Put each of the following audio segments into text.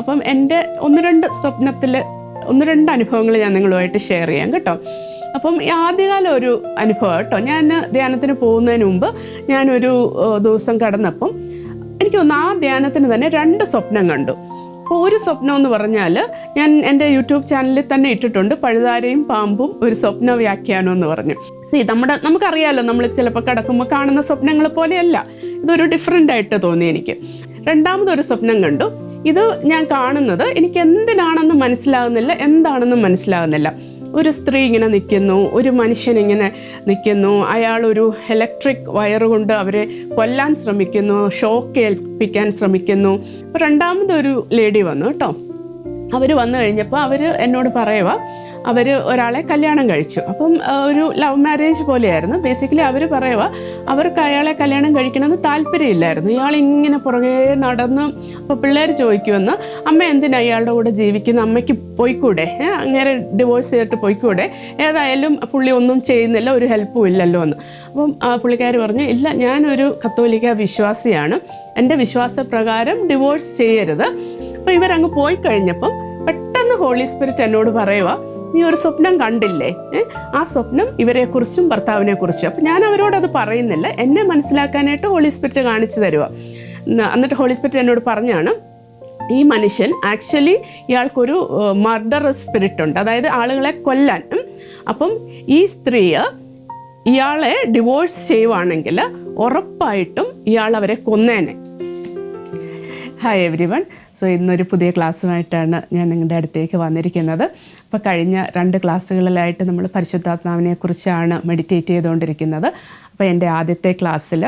അപ്പം എൻ്റെ ഒന്ന് രണ്ട് അനുഭവങ്ങൾ ഞാൻ നിങ്ങളുമായിട്ട് ഷെയർ ചെയ്യാം കേട്ടോ. അപ്പം ഈ ആദ്യകാലം ഒരു അനുഭവം കേട്ടോ. ഞാൻ ധ്യാനത്തിന് പോകുന്നതിന് മുമ്പ് ഞാനൊരു ദിവസം കടന്നപ്പം എനിക്ക് തോന്നുന്നു ആ ധ്യാനത്തിന് തന്നെ 2 സ്വപ്നം കണ്ടു. അപ്പോൾ ഒരു സ്വപ്നം എന്ന് പറഞ്ഞാൽ ഞാൻ എൻ്റെ യൂട്യൂബ് ചാനലിൽ തന്നെ ഇട്ടിട്ടുണ്ട്, പഴുതാരയും പാമ്പും ഒരു സ്വപ്ന വ്യാഖ്യാനം എന്ന് പറഞ്ഞു. നമുക്കറിയാലോ, നമ്മൾ ചിലപ്പോൾ കിടക്കുമ്പോൾ കാണുന്ന സ്വപ്നങ്ങൾ പോലെയല്ല, ഇതൊരു ഡിഫറെൻ്റ് ആയിട്ട് തോന്നി എനിക്ക്. രണ്ടാമതൊരു സ്വപ്നം കണ്ടു. ഇത് ഞാൻ കാണുന്നത് എനിക്ക് എന്തിനാണെന്ന് മനസ്സിലാകുന്നില്ല, എന്താണെന്നും മനസ്സിലാകുന്നില്ല. ഒരു സ്ത്രീ ഇങ്ങനെ നിൽക്കുന്നു, ഒരു മനുഷ്യൻ ഇങ്ങനെ നിൽക്കുന്നു, അയാളൊരു ഇലക്ട്രിക് വയർ കൊണ്ട് അവരെ കൊല്ലാൻ ശ്രമിക്കുന്നു, ഷോക്ക് ഏൽപ്പിക്കാൻ ശ്രമിക്കുന്നു. അപ്പോൾ രണ്ടാമതൊരു ലേഡി വന്നു കേട്ടോ. അവർ വന്നു കഴിഞ്ഞപ്പോൾ അവർ എന്നോട് പറയുക അവർ ഒരാളെ കല്യാണം കഴിച്ചു. അപ്പം ഒരു ലവ് മാരേജ് പോലെയായിരുന്നു. ബേസിക്കലി അവർ പറയുക അവർക്ക് അയാളെ കല്യാണം കഴിക്കണമെന്ന് താല്പര്യമില്ലായിരുന്നു. ഇയാൾ ഇങ്ങനെ പുറകെ നടന്ന്. അപ്പോൾ പിള്ളേർ ചോദിക്കുമെന്ന്, അമ്മ എന്തിനാ ഇയാളുടെ കൂടെ ജീവിക്കുന്ന, അമ്മയ്ക്ക് പോയിക്കൂടെ, അങ്ങനെ ഡിവോഴ്സ് ചെയ്തിട്ട് പോയിക്കൂടെ, ഏതായാലും പുള്ളി ഒന്നും ചെയ്യുന്നില്ല, ഒരു ഹെൽപ്പും ഇല്ലല്ലോ എന്ന്. അപ്പം പുള്ളിക്കാർ പറഞ്ഞു, ഇല്ല, ഞാനൊരു കത്തോലിക്ക വിശ്വാസിയാണ്, എൻ്റെ വിശ്വാസപ്രകാരം ഡിവോഴ്സ് ചെയ്യരുത്. അപ്പോൾ ഇവരങ്ങ് പോയി കഴിഞ്ഞപ്പം പെട്ടെന്ന് ഹോളി സ്പിരിറ്റ് എന്നോട് പറയുക, നീ ഒരു സ്വപ്നം കണ്ടില്ലേ, ആ സ്വപ്നം ഇവരെക്കുറിച്ചും ഭർത്താവിനെ കുറിച്ചും. അപ്പം ഞാൻ അവരോടത് പറയുന്നില്ല, എന്നെ മനസ്സിലാക്കാനായിട്ട് ഹോളി സ്പിരിറ്റ് കാണിച്ചു തരുക. എന്നിട്ട് ഹോളി സ്പിരിറ്റ് എന്നോട് പറഞ്ഞാണ്, ഈ മനുഷ്യൻ ആക്ച്വലി ഇയാൾക്കൊരു മർഡർ സ്പിരിറ്റ് ഉണ്ട്, അതായത് ആളുകളെ കൊല്ലാൻ. അപ്പം ഈ സ്ത്രീ ഇയാളെ ഡിവോഴ്സ് ചെയ്യുവാണെങ്കിൽ ഉറപ്പായിട്ടും ഇയാൾ അവരെ കൊന്നേനെ. Hi everyone. സോ ഇന്നൊരു പുതിയ ക്ലാസ്സുമായിട്ടാണ് ഞാൻ നിങ്ങളുടെ അടുത്തേക്ക് വന്നിരിക്കുന്നത്. അപ്പോൾ കഴിഞ്ഞ 2 ക്ലാസ്സുകളിലായിട്ട് നമ്മൾ പരിശുദ്ധാത്മാവിനെ കുറിച്ചാണ് മെഡിറ്റേറ്റ് ചെയ്തുകൊണ്ടിരിക്കുന്നത്. അപ്പോൾ എൻ്റെ ആദ്യത്തെ ക്ലാസ്സിൽ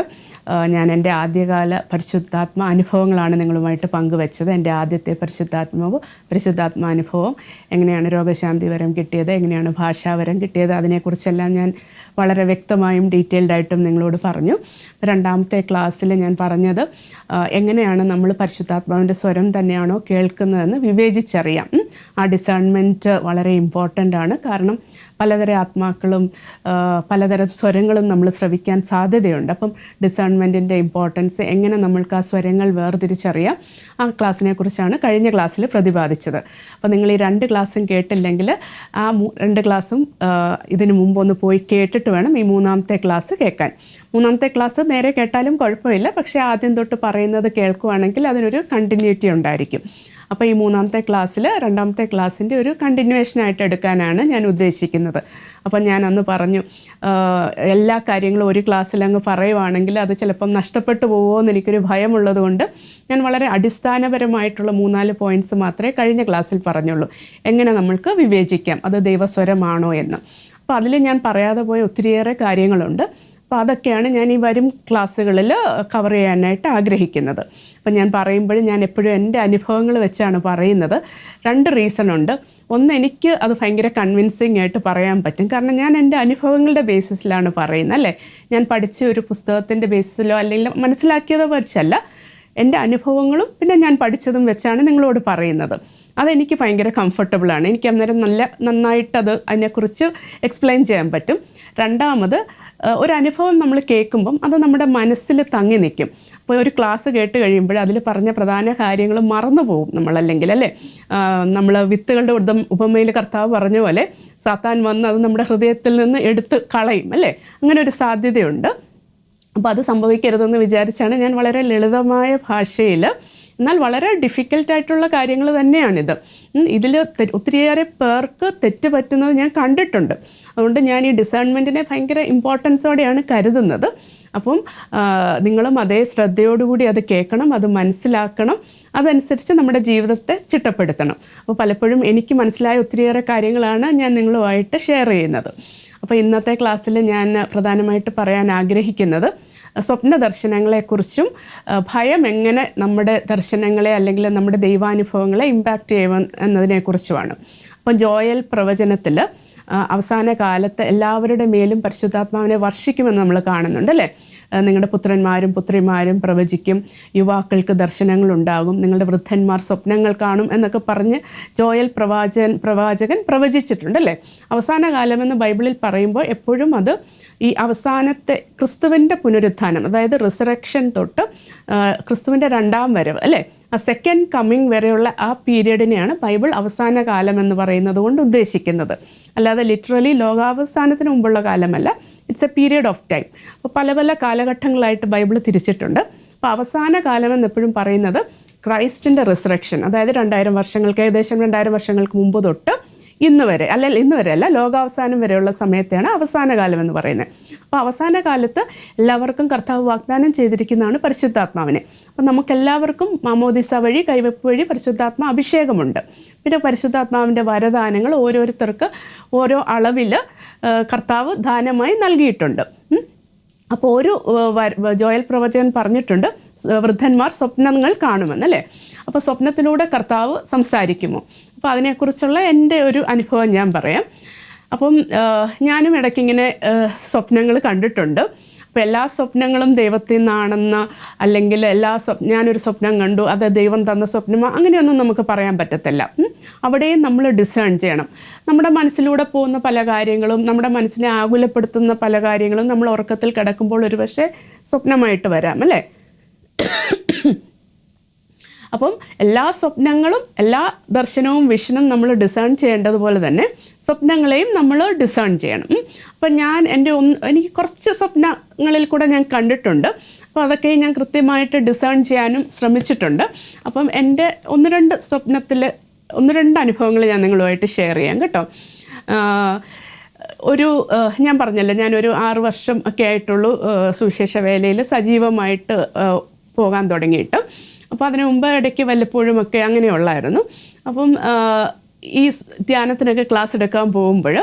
ഞാൻ എൻ്റെ ആദ്യകാല പരിശുദ്ധാത്മ അനുഭവങ്ങളാണ് നിങ്ങളുമായിട്ട് പങ്കുവെച്ചത്. എൻ്റെ ആദ്യത്തെ പരിശുദ്ധാത്മാനുഭവം, എങ്ങനെയാണ് രോഗശാന്തി വരം കിട്ടിയത്, എങ്ങനെയാണ് ഭാഷാവരം കിട്ടിയത്, അതിനെക്കുറിച്ചെല്ലാം ഞാൻ വളരെ വ്യക്തമായും ഡീറ്റെയിൽഡായിട്ടും നിങ്ങളോട് പറഞ്ഞു. രണ്ടാമത്തെ ക്ലാസ്സിൽ ഞാൻ പറഞ്ഞത് എങ്ങനെയാണ് നമ്മൾ പരിശുദ്ധാത്മാവിൻ്റെ സ്വരം തന്നെയാണോ കേൾക്കുന്നതെന്ന് വിവേചിച്ചറിയാം. ആ ഡിസേൺമെൻറ്റ് വളരെ ഇമ്പോർട്ടൻ്റ് ആണ്. കാരണം പലതരം ആത്മാക്കളും പലതരം സ്വരങ്ങളും നമ്മൾ ശ്രവിക്കാൻ സാധ്യതയുണ്ട്. അപ്പം ഡിസേൺമെൻറ്റിൻ്റെ ഇമ്പോർട്ടൻസ്, എങ്ങനെ നമ്മൾക്ക് ആ സ്വരങ്ങൾ വേർതിരിച്ചറിയാം, ആ ക്ലാസ്സിനെ കുറിച്ചാണ് കഴിഞ്ഞ ക്ലാസ്സിൽ പ്രതിപാദിച്ചത്. അപ്പോൾ നിങ്ങൾ ഈ 2 ക്ലാസ്സും കേട്ടില്ലെങ്കിൽ ആ 2 ക്ലാസ്സും ഇതിനു മുമ്പ് ഒന്ന് പോയി കേട്ടിട്ട് വേണം ഈ 3ാമത്തെ ക്ലാസ് കേൾക്കാൻ. 3ാമത്തെ ക്ലാസ് നേരെ കേട്ടാലും കുഴപ്പമില്ല, പക്ഷേ ആദ്യം തൊട്ട് പറയുന്നത് കേൾക്കുവാണെങ്കിൽ അതിനൊരു കണ്ടിന്യൂറ്റി ഉണ്ടായിരിക്കും. അപ്പോൾ ഈ 3ാമത്തെ ക്ലാസ്സിൽ 2ാമത്തെ ക്ലാസ്സിൻ്റെ ഒരു കണ്ടിന്യൂവേഷനായിട്ട് എടുക്കാനാണ് ഞാൻ ഉദ്ദേശിക്കുന്നത്. അപ്പം ഞാൻ അന്ന് പറഞ്ഞു, എല്ലാ കാര്യങ്ങളും ഒരു ക്ലാസ്സിൽ അങ്ങ് പറയുവാണെങ്കിൽ അത് ചിലപ്പം നഷ്ടപ്പെട്ടു പോകുമോ എന്ന് എനിക്കൊരു ഭയമുള്ളത് കൊണ്ട് ഞാൻ വളരെ അടിസ്ഥാനപരമായിട്ടുള്ള 3-4 പോയിൻറ്റ്സ് മാത്രമേ കഴിഞ്ഞ ക്ലാസ്സിൽ പറഞ്ഞുള്ളൂ. എങ്ങനെ നമ്മൾക്ക് വിവേചിക്കാം അത് ദൈവസ്വരമാണോ എന്ന്. അപ്പോൾ അതിൽ ഞാൻ പറയാതെ പോയ ഒത്തിരിയേറെ കാര്യങ്ങളുണ്ട്. അപ്പോൾ അതൊക്കെയാണ് ഞാൻ ഈ വരും ക്ലാസ്സുകളിൽ കവർ ചെയ്യാനായിട്ട് ആഗ്രഹിക്കുന്നത്. അപ്പം ഞാൻ പറയുമ്പോൾ ഞാൻ എപ്പോഴും എൻ്റെ അനുഭവങ്ങൾ വെച്ചാണ് പറയുന്നത്. 2 റീസൺ ഉണ്ട്. ഒന്ന്, എനിക്ക് അത് ഭയങ്കര കൺവിൻസിങ് ആയിട്ട് പറയാൻ പറ്റും, കാരണം ഞാൻ എൻ്റെ അനുഭവങ്ങളുടെ ബേസിസിലാണ് പറയുന്നത്, അല്ലേ. ഞാൻ പഠിച്ച ഒരു പുസ്തകത്തിൻ്റെ ബേസിസിലോ അല്ലെങ്കിൽ മനസ്സിലാക്കിയതോ വെച്ചല്ല, എൻ്റെ അനുഭവങ്ങളും പിന്നെ ഞാൻ പഠിച്ചതും വെച്ചാണ് നിങ്ങളോട് പറയുന്നത്. അതെനിക്ക് ഭയങ്കര കംഫർട്ടബിളാണ്. എനിക്ക് അന്നേരം നന്നായിട്ടത് അതിനെക്കുറിച്ച് എക്സ്പ്ലെയിൻ ചെയ്യാൻ പറ്റും. രണ്ടാമത്, ഒരു അനുഭവം നമ്മൾ കേൾക്കുമ്പം അത് നമ്മുടെ മനസ്സിൽ തങ്ങി നിൽക്കും. അപ്പോൾ ഒരു ക്ലാസ് കേട്ട് കഴിയുമ്പോൾ അതിൽ പറഞ്ഞ പ്രധാന കാര്യങ്ങൾ മറന്നു പോകും നമ്മളല്ലെങ്കിൽ, അല്ലേ. നമ്മൾ വിത്തുകളുടെ ഉപമയിൽ കർത്താവ് പറഞ്ഞ പോലെ സാത്താൻ വന്ന് അത് നമ്മുടെ ഹൃദയത്തിൽ നിന്ന് എടുത്ത് കളയും, അല്ലേ. അങ്ങനെ ഒരു സാധ്യതയുണ്ട്. അപ്പോൾ അത് സംഭവിക്കരുതെന്ന് വിചാരിച്ചാണ് ഞാൻ വളരെ ലളിതമായ ഭാഷയിൽ, എന്നാൽ വളരെ ഡിഫിക്കൽട്ടായിട്ടുള്ള കാര്യങ്ങൾ തന്നെയാണിത്. ഇതിൽ ഒത്തിരിയേറെ പേർക്ക് തെറ്റ് പറ്റുന്നത് ഞാൻ കണ്ടിട്ടുണ്ട്. അതുകൊണ്ട് ഞാൻ ഈ ഡിസേൺമെൻറ്റിനെ ഭയങ്കര ഇമ്പോർട്ടൻസോടെയാണ് കരുതുന്നത്. അപ്പം നിങ്ങളും അതേ ശ്രദ്ധയോടുകൂടി അത് കേൾക്കണം, അത് മനസ്സിലാക്കണം, അതനുസരിച്ച് നമ്മുടെ ജീവിതത്തെ ചിട്ടപ്പെടുത്തണം. അപ്പോൾ പലപ്പോഴും എനിക്ക് മനസ്സിലായ ഒത്തിരിയേറെ കാര്യങ്ങളാണ് ഞാൻ നിങ്ങളുമായിട്ട് ഷെയർ ചെയ്യുന്നത്. അപ്പോൾ ഇന്നത്തെ ക്ലാസ്സിൽ ഞാൻ പ്രധാനമായിട്ട് പറയാൻ ആഗ്രഹിക്കുന്നത് സ്വപ്ന ദർശനങ്ങളെക്കുറിച്ചും ഭയം എങ്ങനെ നമ്മുടെ ദർശനങ്ങളെ അല്ലെങ്കിൽ നമ്മുടെ ദൈവാനുഭവങ്ങളെ ഇമ്പാക്റ്റ് ചെയ്യും എന്നതിനെക്കുറിച്ചുമാണ്. അപ്പം ജോയൽ പ്രവചനത്തിൽ അവസാന കാലത്ത് എല്ലാവരുടെ മേലും പരിശുദ്ധാത്മാവിനെ വർഷിക്കുമെന്ന് നമ്മൾ കാണുന്നുണ്ട്, അല്ലേ. നിങ്ങളുടെ പുത്രന്മാരും പുത്രിമാരും പ്രവചിക്കും, യുവാക്കൾക്ക് ദർശനങ്ങളുണ്ടാകും, നിങ്ങളുടെ വൃദ്ധന്മാർ സ്വപ്നങ്ങൾ കാണും എന്നൊക്കെ പറഞ്ഞ് ജോയൽ പ്രവാചകൻ പ്രവചിച്ചിട്ടുണ്ട്, അല്ലേ. അവസാന കാലമെന്ന് ബൈബിളിൽ പറയുമ്പോൾ എപ്പോഴും അത് ഈ അവസാനത്തെ ക്രിസ്തുവിൻ്റെ പുനരുത്ഥാനം, അതായത് റിസറക്ഷൻ തൊട്ട് ക്രിസ്തുവിൻ്റെ രണ്ടാം വരവ് അല്ലേ, ആ സെക്കൻഡ് കമ്മിങ് വരെയുള്ള ആ പീരീഡിനെയാണ് ബൈബിൾ അവസാന കാലം എന്ന് പറയുന്നത് കൊണ്ട് ഉദ്ദേശിക്കുന്നത്. അല്ലാതെ ലിറ്ററലി ലോകാവസാനത്തിന് മുമ്പുള്ള കാലമല്ല. It's a period of time. അപ്പോൾ പല പല കാലഘട്ടങ്ങളായിട്ട് ബൈബിൾ തിരിച്ചിട്ടുണ്ട്. അപ്പോൾ അവസാന കാലം എന്നെപ്പോഴും പറയുന്നത് ക്രൈസ്റ്റിൻ്റെ റിസറക്ഷൻ, അതായത് 2000 വർഷങ്ങൾക്ക്, ഏകദേശം 2000 വർഷങ്ങൾക്ക് മുമ്പ് തൊട്ട് ഇന്ന് വരെ അല്ല, ലോകാവസാനം വരെയുള്ള സമയത്തെയാണ് അവസാന കാലം എന്ന് പറയുന്നത്. അപ്പോൾ അവസാന കാലത്ത് എല്ലാവർക്കും കർത്താവ് വാഗ്ദാനം ചെയ്തിരിക്കുന്നതാണ് പരിശുദ്ധാത്മാവിനെ. അപ്പം നമുക്കെല്ലാവർക്കും മാമോദിസ വഴി, കൈവെപ്പ് വഴി പരിശുദ്ധാത്മ അഭിഷേകമുണ്ട്. പിന്നെ പരിശുദ്ധാത്മാവിൻ്റെ വരദാനങ്ങൾ ഓരോരുത്തർക്ക് ഓരോ അളവിൽ കർത്താവ് ദാനമായി നൽകിയിട്ടുണ്ട്. അപ്പോൾ ഒരു ജോയൽ പ്രവചകൻ പറഞ്ഞിട്ടുണ്ട്, വൃദ്ധന്മാർ സ്വപ്നങ്ങൾ കാണുമെന്നല്ലേ. അപ്പോൾ സ്വപ്നത്തിലൂടെ കർത്താവ് സംസാരിക്കുമോ? അപ്പോൾ അതിനെക്കുറിച്ചുള്ള എൻ്റെ ഒരു അനുഭവം ഞാൻ പറയാം. അപ്പം ഞാനും ഇടയ്ക്കിങ്ങനെ സ്വപ്നങ്ങൾ കണ്ടിട്ടുണ്ട്. അപ്പോൾ എല്ലാ സ്വപ്നങ്ങളും ദൈവത്തിൽ നിന്നാണെന്ന്, അല്ലെങ്കിൽ ഞാനൊരു സ്വപ്നം കണ്ടു അത് ദൈവം തന്ന സ്വപ്നമോ അങ്ങനെയൊന്നും നമുക്ക് പറയാൻ പറ്റത്തില്ല. അവിടെയും നമ്മൾ ഡിസേൺ ചെയ്യണം. നമ്മുടെ മനസ്സിലൂടെ പോകുന്ന പല കാര്യങ്ങളും, നമ്മുടെ മനസ്സിനെ ആകുലപ്പെടുത്തുന്ന പല കാര്യങ്ങളും നമ്മൾ ഉറക്കത്തിൽ കിടക്കുമ്പോൾ ഒരു പക്ഷേ സ്വപ്നമായിട്ട് വരാം അല്ലേ. അപ്പം എല്ലാ സ്വപ്നങ്ങളും, എല്ലാ ദർശനവും വിഷനും നമ്മൾ ഡിസേൺ ചെയ്യേണ്ടതുപോലെ തന്നെ സ്വപ്നങ്ങളെയും നമ്മൾ ഡിസേൺ ചെയ്യണം. അപ്പം എനിക്ക് കുറച്ച് സ്വപ്നങ്ങളിൽ കൂടെ ഞാൻ കണ്ടിട്ടുണ്ട്. അപ്പോൾ അതൊക്കെ ഞാൻ കൃത്യമായിട്ട് ഡിസേൺ ചെയ്യാനും ശ്രമിച്ചിട്ടുണ്ട്. അപ്പം എൻ്റെ ഒന്ന് രണ്ട് അനുഭവങ്ങൾ ഞാൻ നിങ്ങളുമായിട്ട് ഷെയർ ചെയ്യാം കേട്ടോ. ഞാൻ പറഞ്ഞല്ലോ, ഞാനൊരു 6 വർഷം ഒക്കെ ആയിട്ടുള്ളൂ സുവിശേഷ വേലയിൽ സജീവമായിട്ട് പോകാൻ തുടങ്ങിയിട്ട്. അപ്പോൾ അതിനു മുമ്പ് ഇടയ്ക്ക് വല്ലപ്പോഴുമൊക്കെ അങ്ങനെയുള്ളായിരുന്നു. അപ്പം ഈ ധ്യാനത്തിനൊക്കെ ക്ലാസ് എടുക്കാൻ പോകുമ്പോൾ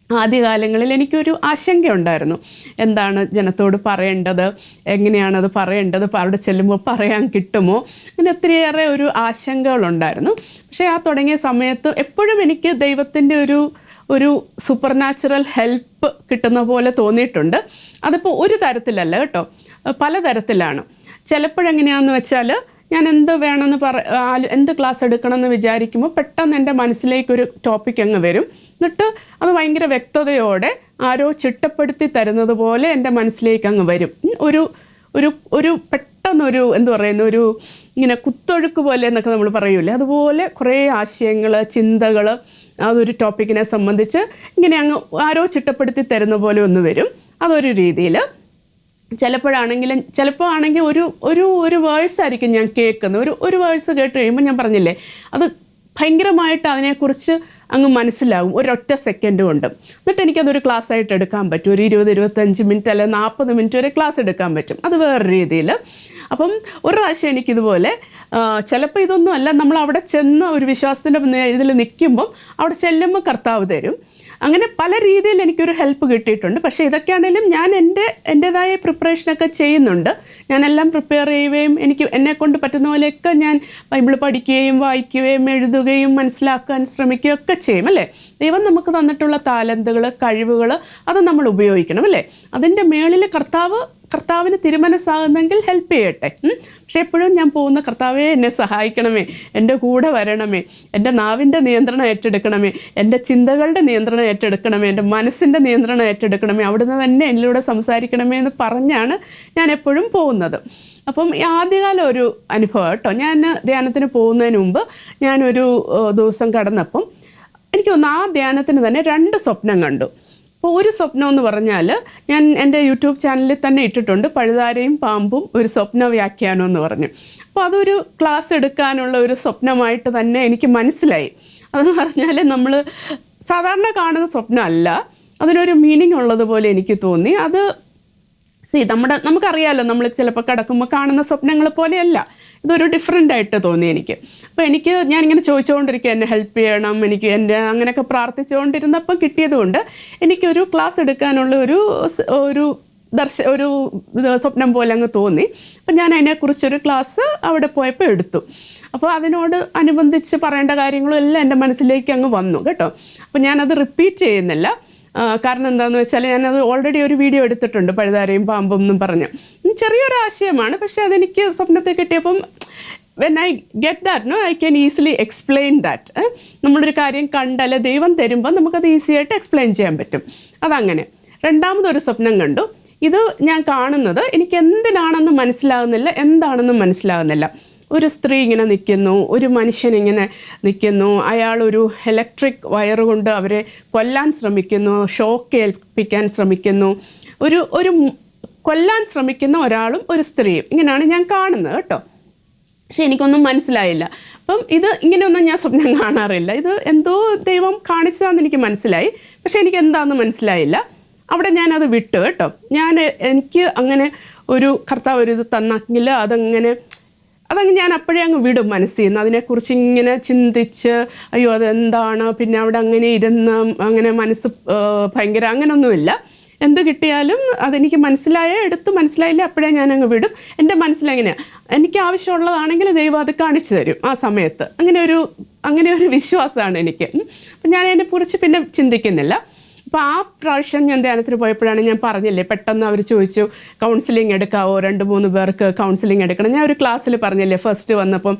ആദ്യകാലങ്ങളിൽ എനിക്കൊരു ആശങ്കയുണ്ടായിരുന്നു. എന്താണ് ജനത്തോട് പറയേണ്ടത്, എങ്ങനെയാണത് പറയേണ്ടത്, അവിടെ ചെല്ലുമ്പോൾ പറയാൻ കിട്ടുമോ, അങ്ങനെ ഒത്തിരിയേറെ ഒരു ആശങ്കകളുണ്ടായിരുന്നു. പക്ഷേ ആ തുടങ്ങിയ സമയത്ത് എപ്പോഴും എനിക്ക് ദൈവത്തിൻ്റെ ഒരു സൂപ്പർ നാച്ചുറൽ ഹെൽപ്പ് കിട്ടുന്ന പോലെ തോന്നിയിട്ടുണ്ട്. അതിപ്പോൾ ഒരു തരത്തിലല്ല കേട്ടോ, പലതരത്തിലാണ്. ചിലപ്പോഴെങ്ങനെയാണെന്ന് വെച്ചാൽ ഞാൻ എന്ത് ക്ലാസ് എടുക്കണമെന്ന് വിചാരിക്കുമ്പോൾ പെട്ടെന്ന് എൻ്റെ മനസ്സിലേക്കൊരു ടോപ്പിക് അങ്ങ് വരും. എന്നിട്ട് അത് ഭയങ്കര വ്യക്തതയോടെ ആരോ ചിട്ടപ്പെടുത്തി തരുന്നത് പോലെ എൻ്റെ മനസ്സിലേക്ക് അങ്ങ് വരും. ഒരു പെട്ടെന്നൊരു ഒരു ഇങ്ങനെ കുത്തൊഴുക്ക് പോലെ എന്നൊക്കെ നമ്മൾ പറയൂലേ, അതുപോലെ കുറേ ആശയങ്ങൾ, ചിന്തകൾ അതൊരു ടോപ്പിക്കിനെ സംബന്ധിച്ച് ഇങ്ങനെ അങ്ങ് ആരോ ചിട്ടപ്പെടുത്തി തരുന്ന പോലെ ഒന്ന് വരും. അതൊരു രീതിയിൽ. ചിലപ്പോൾ ആണെങ്കിൽ ഒരു വേഴ്സായിരിക്കും ഞാൻ കേൾക്കുന്നത്. ഒരു വേഴ്സ് കേട്ട് കഴിയുമ്പോൾ ഞാൻ പറഞ്ഞില്ലേ, അത് ഭയങ്കരമായിട്ട് അതിനെക്കുറിച്ച് അങ്ങ് മനസ്സിലാവും ഒരൊറ്റ സെക്കൻഡ് കൊണ്ട്. എന്നിട്ട് എനിക്കതൊരു ക്ലാസ് ആയിട്ട് എടുക്കാൻ പറ്റും. ഒരു 20-25 മിനിറ്റ് അല്ലെങ്കിൽ 40 മിനിറ്റ് വരെ ക്ലാസ് എടുക്കാൻ പറ്റും. അത് വേറൊരു രീതിയിൽ. അപ്പം ഒരു പ്രാവശ്യം എനിക്കിതുപോലെ ചിലപ്പോൾ ഇതൊന്നും അല്ല, നമ്മൾ അവിടെ ചെന്ന് ഒരു വിശ്വാസത്തിൻ്റെ ഇതിൽ നിൽക്കുമ്പം അവിടെ ചെല്ലുമ്പോൾ കർത്താവ് തരും. അങ്ങനെ പല രീതിയിൽ എനിക്കൊരു ഹെൽപ്പ് കിട്ടിയിട്ടുണ്ട്. പക്ഷേ ഇതൊക്കെയാണെങ്കിലും ഞാൻ എൻ്റേതായ പ്രിപ്പറേഷനൊക്കെ ചെയ്യുന്നുണ്ട്. ഞാനെല്ലാം പ്രിപ്പയർ ചെയ്യുകയും എന്നെക്കൊണ്ട് പറ്റുന്ന പോലെയൊക്കെ ഞാൻ ബൈബിൾ പഠിക്കുകയും വായിക്കുകയും എഴുതുകയും മനസ്സിലാക്കാൻ ശ്രമിക്കുകയൊക്കെ ചെയ്യും അല്ലേ. ദൈവം നമുക്ക് തന്നിട്ടുള്ള താലന്തുകൾ, കഴിവുകൾ അത് നമ്മൾ ഉപയോഗിക്കണം അല്ലേ. അതിൻ്റെ മേളിൽ കർത്താവിന് തിരുമനസ്സാകുന്നെങ്കിൽ ഹെൽപ്പ് ചെയ്യട്ടെ. പക്ഷെ എപ്പോഴും ഞാൻ പോകുന്ന കർത്താവേ എന്നെ സഹായിക്കണമേ, എൻ്റെ കൂടെ വരണമേ, എൻ്റെ നാവിൻ്റെ നിയന്ത്രണം ഏറ്റെടുക്കണമേ, എൻ്റെ ചിന്തകളുടെ നിയന്ത്രണം ഏറ്റെടുക്കണമേ, എൻ്റെ മനസ്സിൻ്റെ നിയന്ത്രണം ഏറ്റെടുക്കണമേ, അവിടുന്ന് തന്നെ എന്നിലൂടെ സംസാരിക്കണമേ എന്ന് പറഞ്ഞാണ് ഞാൻ എപ്പോഴും പോകുന്നത്. അപ്പം ആദ്യകാലം ഒരു അനുഭവം കേട്ടോ. ഞാൻ ധ്യാനത്തിന് പോകുന്നതിന് മുമ്പ് ഞാനൊരു ദിവസം കടന്നപ്പം എനിക്ക് തോന്നുന്നു ആ ധ്യാനത്തിന് തന്നെ 2 സ്വപ്നം കണ്ടു. അപ്പോൾ ഒരു സ്വപ്നം എന്ന് പറഞ്ഞാൽ ഞാൻ എൻ്റെ യൂട്യൂബ് ചാനലിൽ തന്നെ ഇട്ടിട്ടുണ്ട്, പഴുതാരയും പാമ്പും ഒരു സ്വപ്ന വ്യാഖ്യാനം എന്ന് പറഞ്ഞു. അപ്പോൾ അതൊരു ക്ലാസ് എടുക്കാനുള്ള ഒരു സ്വപ്നമായിട്ട് തന്നെ എനിക്ക് മനസ്സിലായി. അതെന്ന് പറഞ്ഞാൽ നമ്മൾ സാധാരണ കാണുന്ന സ്വപ്നമല്ല, അതിനൊരു മീനിങ് ഉള്ളതുപോലെ എനിക്ക് തോന്നി. അത് നമുക്കറിയാമല്ലോ, നമ്മൾ ചിലപ്പോൾ കിടക്കുമ്പോൾ കാണുന്ന സ്വപ്നങ്ങൾ പോലെയല്ല, ഇതൊരു ഡിഫറെൻ്റ് ആയിട്ട് തോന്നി എനിക്ക്. അപ്പോൾ ഞാനിങ്ങനെ ചോദിച്ചുകൊണ്ടിരിക്കുക, എന്നെ ഹെൽപ്പ് ചെയ്യണം, എൻ്റെ അങ്ങനെയൊക്കെ പ്രാർത്ഥിച്ചുകൊണ്ടിരുന്നപ്പോൾ കിട്ടിയതുകൊണ്ട് എനിക്കൊരു ക്ലാസ് എടുക്കാനുള്ള ഒരു സ്വപ്നം പോലെ അങ്ങ് തോന്നി. അപ്പം ഞാൻ അതിനെക്കുറിച്ചൊരു ക്ലാസ് അവിടെ പോയപ്പോൾ എടുത്തു. അപ്പോൾ അതിനോട് അനുബന്ധിച്ച് പറയേണ്ട കാര്യങ്ങളും എല്ലാം എൻ്റെ മനസ്സിലേക്ക് അങ്ങ് വന്നു കേട്ടോ. അപ്പോൾ ഞാനത് റിപ്പീറ്റ് ചെയ്യുന്നില്ല. കാരണം എന്താണെന്ന് വെച്ചാൽ ഞാനത് ഓൾറെഡി ഒരു വീഡിയോ എടുത്തിട്ടുണ്ട്, പഴുതാരയും പാമ്പും എന്നും പറഞ്ഞ്. ചെറിയൊരു ആശയമാണ്, പക്ഷേ അതെനിക്ക് സ്വപ്നത്തിൽ കിട്ടിയപ്പം when I get that I can easily explain that. നമ്മളൊരു കാര്യം കണ്ടാൽ ദൈവം തരുമ്പോൾ നമുക്കത് ഈസി ആയിട്ട് എക്സ്പ്ലെയിൻ ചെയ്യാൻ പറ്റും. അതങ്ങനെ. രണ്ടാമതൊരു സ്വപ്നം കണ്ടു. ഇത് ഞാൻ കാണുന്നത് എനിക്ക് എന്തിനാണെന്ന് മനസ്സിലാകുന്നില്ല, എന്താണെന്നും മനസ്സിലാകുന്നില്ല. ഒരു സ്ത്രീ ഇങ്ങനെ നിൽക്കുന്നു, ഒരു മനുഷ്യൻ ഇങ്ങനെ നിൽക്കുന്നു, അയാളൊരു ഇലക്ട്രിക് വയർ കൊണ്ട് അവരെ കൊല്ലാൻ ശ്രമിക്കുന്നു, ഷോക്ക് ഏൽപ്പിക്കാൻ ശ്രമിക്കുന്നു. ഒരു കൊല്ലാൻ ശ്രമിക്കുന്ന ഒരാളും ഒരു സ്ത്രീയും ഇങ്ങനെയാണ് ഞാൻ കാണുന്നത് കേട്ടോ. പക്ഷെ എനിക്കൊന്നും മനസ്സിലായില്ല. അപ്പം ഇത് ഇങ്ങനെയൊന്നും ഞാൻ സ്വപ്നം കാണാറില്ല. ഇത് എന്തോ ദൈവം കാണിച്ചതാണെന്ന് എനിക്ക് മനസ്സിലായി, പക്ഷെ എനിക്ക് എന്താണെന്ന് മനസ്സിലായില്ല. അവിടെ ഞാനത് വിട്ടു കേട്ടോ. എനിക്ക് അങ്ങനെ ഒരു കർത്താവ് ഒരു ഇത് തന്നെങ്കിൽ അതങ്ങ് ഞാൻ അപ്പോഴേ അങ്ങ് വിടും മനസ്സിൽ നിന്ന്. അതിനെക്കുറിച്ച് ഇങ്ങനെ ചിന്തിച്ച് അയ്യോ അതെന്താണ്, പിന്നെ അവിടെ അങ്ങനെ ഇരുന്ന് അങ്ങനെ മനസ്സ് ഭയങ്കര അങ്ങനെയൊന്നുമില്ല. എന്ത് കിട്ടിയാലും അതെനിക്ക് എടുത്ത് മനസ്സിലായില്ല അപ്പോഴേ ഞാനങ്ങ് വിടും. എൻ്റെ മനസ്സിലെങ്ങനെയാണ്, എനിക്ക് ആവശ്യമുള്ളതാണെങ്കിൽ ദൈവം അത് കാണിച്ചു തരും ആ സമയത്ത്. അങ്ങനെ ഒരു വിശ്വാസമാണ് എനിക്ക്. അപ്പം ഞാൻ അതിനെക്കുറിച്ച് പിന്നെ ചിന്തിക്കുന്നില്ല. അപ്പോൾ ആ പ്രാവശ്യം ഞാൻ ധ്യാനത്തിന് പോയപ്പോഴാണ് ഞാൻ പറഞ്ഞില്ലേ, പെട്ടെന്ന് അവർ ചോദിച്ചു കൗൺസിലിംഗ് എടുക്കാവോ, 2-3 പേർക്ക് കൗൺസിലിംഗ് എടുക്കണം. ഞാൻ ഒരു ക്ലാസ്സിൽ പറഞ്ഞില്ലേ, ഫസ്റ്റ് വന്നപ്പം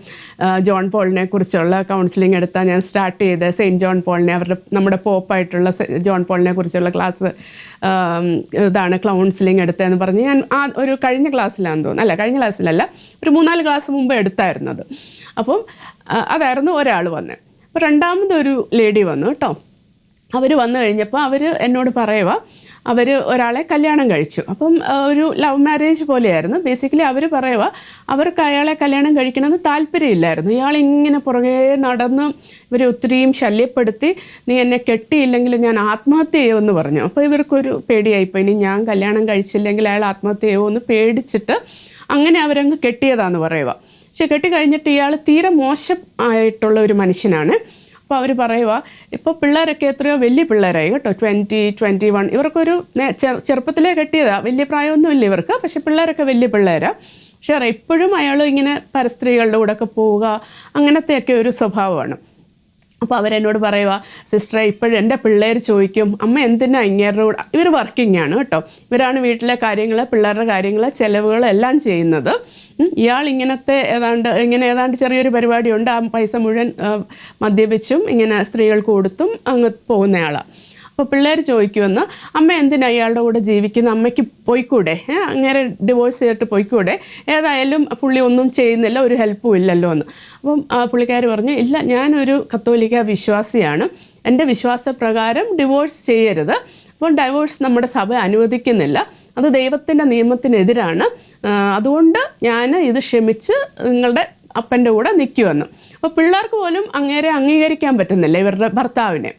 ജോൺ പോളിനെ കുറിച്ചുള്ള കൗൺസിലിംഗ് എടുത്താൽ ഞാൻ സ്റ്റാർട്ട് ചെയ്ത് സെയിൻറ്റ് ജോൺ പോളിനെ, നമ്മുടെ പോപ്പായിട്ടുള്ള ജോൺ പോളിനെ കുറിച്ചുള്ള ക്ലാസ് ഇതാണ് കൗൺസിലിംഗ് എടുത്തതെന്ന് പറഞ്ഞ് ഞാൻ ഒരു കഴിഞ്ഞ ക്ലാസ്സിലാണെന്ന് തോന്നുന്നു, അല്ല കഴിഞ്ഞ ക്ലാസ്സിലല്ല, ഒരു 3-4 ക്ലാസ് മുമ്പ് എടുത്തായിരുന്നത്. അപ്പം അതായിരുന്നു ഒരാൾ വന്നത്. അപ്പോൾ രണ്ടാമതൊരു ലേഡി വന്നു കേട്ടോ. അവർ വന്നു കഴിഞ്ഞപ്പോൾ അവർ എന്നോട് പറയുക, അവർ ഒരാളെ കല്യാണം കഴിച്ചു. അപ്പം ഒരു ലവ് മാരേജ് പോലെയായിരുന്നു. ബേസിക്കലി അവർ പറയുക അവർക്ക് അയാളെ കല്യാണം കഴിക്കണമെന്ന് താല്പര്യമില്ലായിരുന്നു. ഇയാളിങ്ങനെ പുറകെ നടന്ന് ഇവരെ ഒത്തിരിയും ശല്യപ്പെടുത്തി, നീ എന്നെ കെട്ടിയില്ലെങ്കിൽ ഞാൻ ആത്മഹത്യ ചെയ്യുമെന്ന് പറഞ്ഞു. അപ്പോൾ ഇവർക്കൊരു പേടിയായിപ്പോൾ, ഇനി ഞാൻ കല്യാണം കഴിച്ചില്ലെങ്കിൽ അയാൾ ആത്മഹത്യ ചെയ്യുമെന്ന് പേടിച്ചിട്ട് അങ്ങനെ അവരങ്ങ് കെട്ടിയതാന്ന് പറയുക. പക്ഷെ കെട്ടിക്കഴിഞ്ഞിട്ട് ഇയാൾ തീരെ മോശം ആയിട്ടുള്ള ഒരു മനുഷ്യനാണ്. അപ്പോൾ അവർ പറയുക ഇപ്പോൾ പിള്ളേരൊക്കെ എത്രയോ വലിയ പിള്ളേരായി കേട്ടോ, 20-21. ഇവർക്കൊരു ചെറുപ്പത്തിലേ കെട്ടിയതാണ്, വലിയ പ്രായമൊന്നുമില്ല ഇവർക്ക്, പക്ഷെ പിള്ളേരൊക്കെ വലിയ പിള്ളേരാണ്. പക്ഷേ ഇപ്പോഴും അയാൾ ഇങ്ങനെ പരസ്ത്രീകളുടെ കൂടെ ഒക്കെ പോവുക, അങ്ങനത്തെയൊക്കെ ഒരു സ്വഭാവമാണ്. അപ്പോൾ അവരെന്നോട് പറയുക, സിസ്റ്ററെ ഇപ്പോഴും എൻ്റെ പിള്ളേർ ചോദിക്കും അമ്മ എന്തിനാ ഇങ്ങേരുടെ കൂടെ, ഇവർ വർക്കിംഗ് ആണ് കേട്ടോ, ഇവരാണ് വീട്ടിലെ കാര്യങ്ങൾ, പിള്ളേരുടെ കാര്യങ്ങൾ, ചിലവുകളെല്ലാം ചെയ്യുന്നത്. ഇയാൾ ഏതാണ്ട് ചെറിയൊരു പരിപാടിയുണ്ട്, ആ പൈസ മുഴുവൻ മദ്യപിച്ചും ഇങ്ങനെ സ്ത്രീകൾക്ക് കൊടുത്തും അങ്ങ് പോകുന്നയാളാണ്. അപ്പോൾ പിള്ളേർ ചോദിക്കുമെന്ന്, അമ്മ എന്തിനാ ഇയാളുടെ കൂടെ ജീവിക്കുന്ന, അമ്മയ്ക്ക് പോയിക്കൂടെ, അങ്ങനെ ഡിവോഴ്സ് ചെയ്തിട്ട് പോയിക്കൂടെ, ഏതായാലും പുള്ളി ഒന്നും ചെയ്യുന്നില്ല, ഒരു ഹെൽപ്പും ഇല്ലല്ലോ എന്ന്. അപ്പം പുള്ളിക്കാർ പറഞ്ഞു, ഇല്ല ഞാനൊരു കത്തോലിക്ക വിശ്വാസിയാണ്, എൻ്റെ വിശ്വാസപ്രകാരം ഡിവോഴ്സ് ചെയ്യരുത്, അപ്പോൾ ഡൈവോഴ്സ് നമ്മുടെ സഭ അനുവദിക്കുന്നില്ല, അത് ദൈവത്തിൻ്റെ നിയമത്തിനെതിരാണ്, അതുകൊണ്ട് ഞാൻ ഇത് ക്ഷമിച്ച് നിങ്ങളുടെ അപ്പൻ്റെ കൂടെ നിൽക്കുമെന്ന്. അപ്പോൾ പിള്ളേർക്ക് പോലും അങ്ങേരെ അംഗീകരിക്കാൻ പറ്റുന്നില്ല ഇവരുടെ ഭർത്താവിനെ.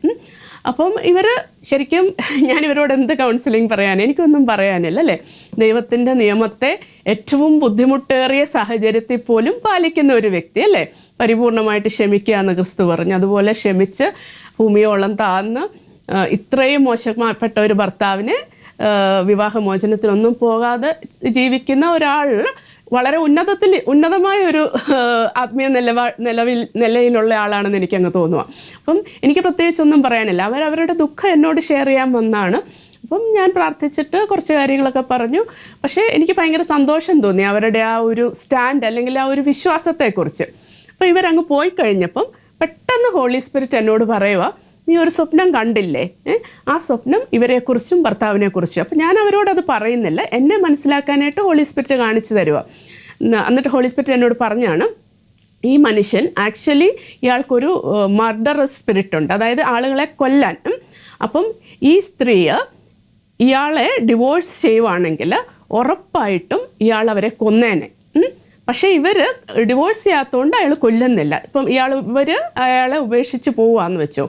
അപ്പം ഇവർ ശരിക്കും ഞാൻ ഇവരോട് എന്ത് കൗൺസിലിംഗ് പറയാൻ, എനിക്കൊന്നും പറയാനില്ല അല്ലേ. ദൈവത്തിൻ്റെ നിയമത്തെ ഏറ്റവും ബുദ്ധിമുട്ടേറിയ സാഹചര്യത്തിൽ പോലും പാലിക്കുന്ന ഒരു വ്യക്തി അല്ലേ. പരിപൂർണമായിട്ട് ക്ഷമിക്കുക എന്ന് ക്രിസ്തു പറഞ്ഞു. അതുപോലെ ക്ഷമിച്ച് ഭൂമിയോളം താഴ്ന്ന് ഇത്രയും മോശപ്പെട്ട ഒരു ഭർത്താവിനെ വിവാഹമോചനത്തിനൊന്നും പോകാതെ ജീവിക്കുന്ന ഒരാൾ വളരെ ഉന്നതമായ ഒരു ആത്മീയ നിലയിലുള്ള ആളാണെന്ന് എനിക്കങ്ങ് തോന്നുക. അപ്പം എനിക്ക് പ്രത്യേകിച്ചൊന്നും പറയാനില്ല. അവരവരുടെ ദുഃഖം എന്നോട് ഷെയർ ചെയ്യാൻ വന്നതാണ്. അപ്പം ഞാൻ പ്രാർത്ഥിച്ചിട്ട് കുറച്ച് കാര്യങ്ങളൊക്കെ പറഞ്ഞു. പക്ഷേ എനിക്ക് ഭയങ്കര സന്തോഷം തോന്നി അവരുടെ ആ ഒരു സ്റ്റാൻഡ് അല്ലെങ്കിൽ ആ ഒരു വിശ്വാസത്തെക്കുറിച്ച്. അപ്പോൾ ഇവരങ്ങ് പോയി കഴിഞ്ഞപ്പം പെട്ടെന്ന് ഹോളി സ്പിരിറ്റ് എന്നോട് പറയുക, നീ ഒരു സ്വപ്നം കണ്ടില്ലേ, ആ സ്വപ്നം ഇവരെക്കുറിച്ചും ഭർത്താവിനെക്കുറിച്ചും. അപ്പം ഞാൻ അവരോടത് പറയുന്നില്ല, എന്നെ മനസ്സിലാക്കാനായിട്ട് ഹോളി സ്പിരിറ്റ് കാണിച്ചു തരുക. എന്നിട്ട് ഹോളി സ്പിരിറ്റ് എന്നോട് പറഞ്ഞാണ്, ഈ മനുഷ്യൻ ആക്ച്വലി ഇയാൾക്കൊരു മർഡറസ് സ്പിരിറ്റ് ഉണ്ട്, അതായത് ആളുകളെ കൊല്ലാൻ. അപ്പം ഈ സ്ത്രീ ഇയാളെ ഡിവോഴ്സ് ചെയ്യുവാണെങ്കിൽ ഉറപ്പായിട്ടും ഇയാൾ അവരെ കൊന്നേനെ. പക്ഷേ ഇവർ ഡിവോഴ്സ് ചെയ്യാത്തതുകൊണ്ട് അയാൾ കൊല്ലുന്നില്ല. ഇപ്പം അയാളെ ഉപേക്ഷിച്ച് പോവാന്ന് വെച്ചോ,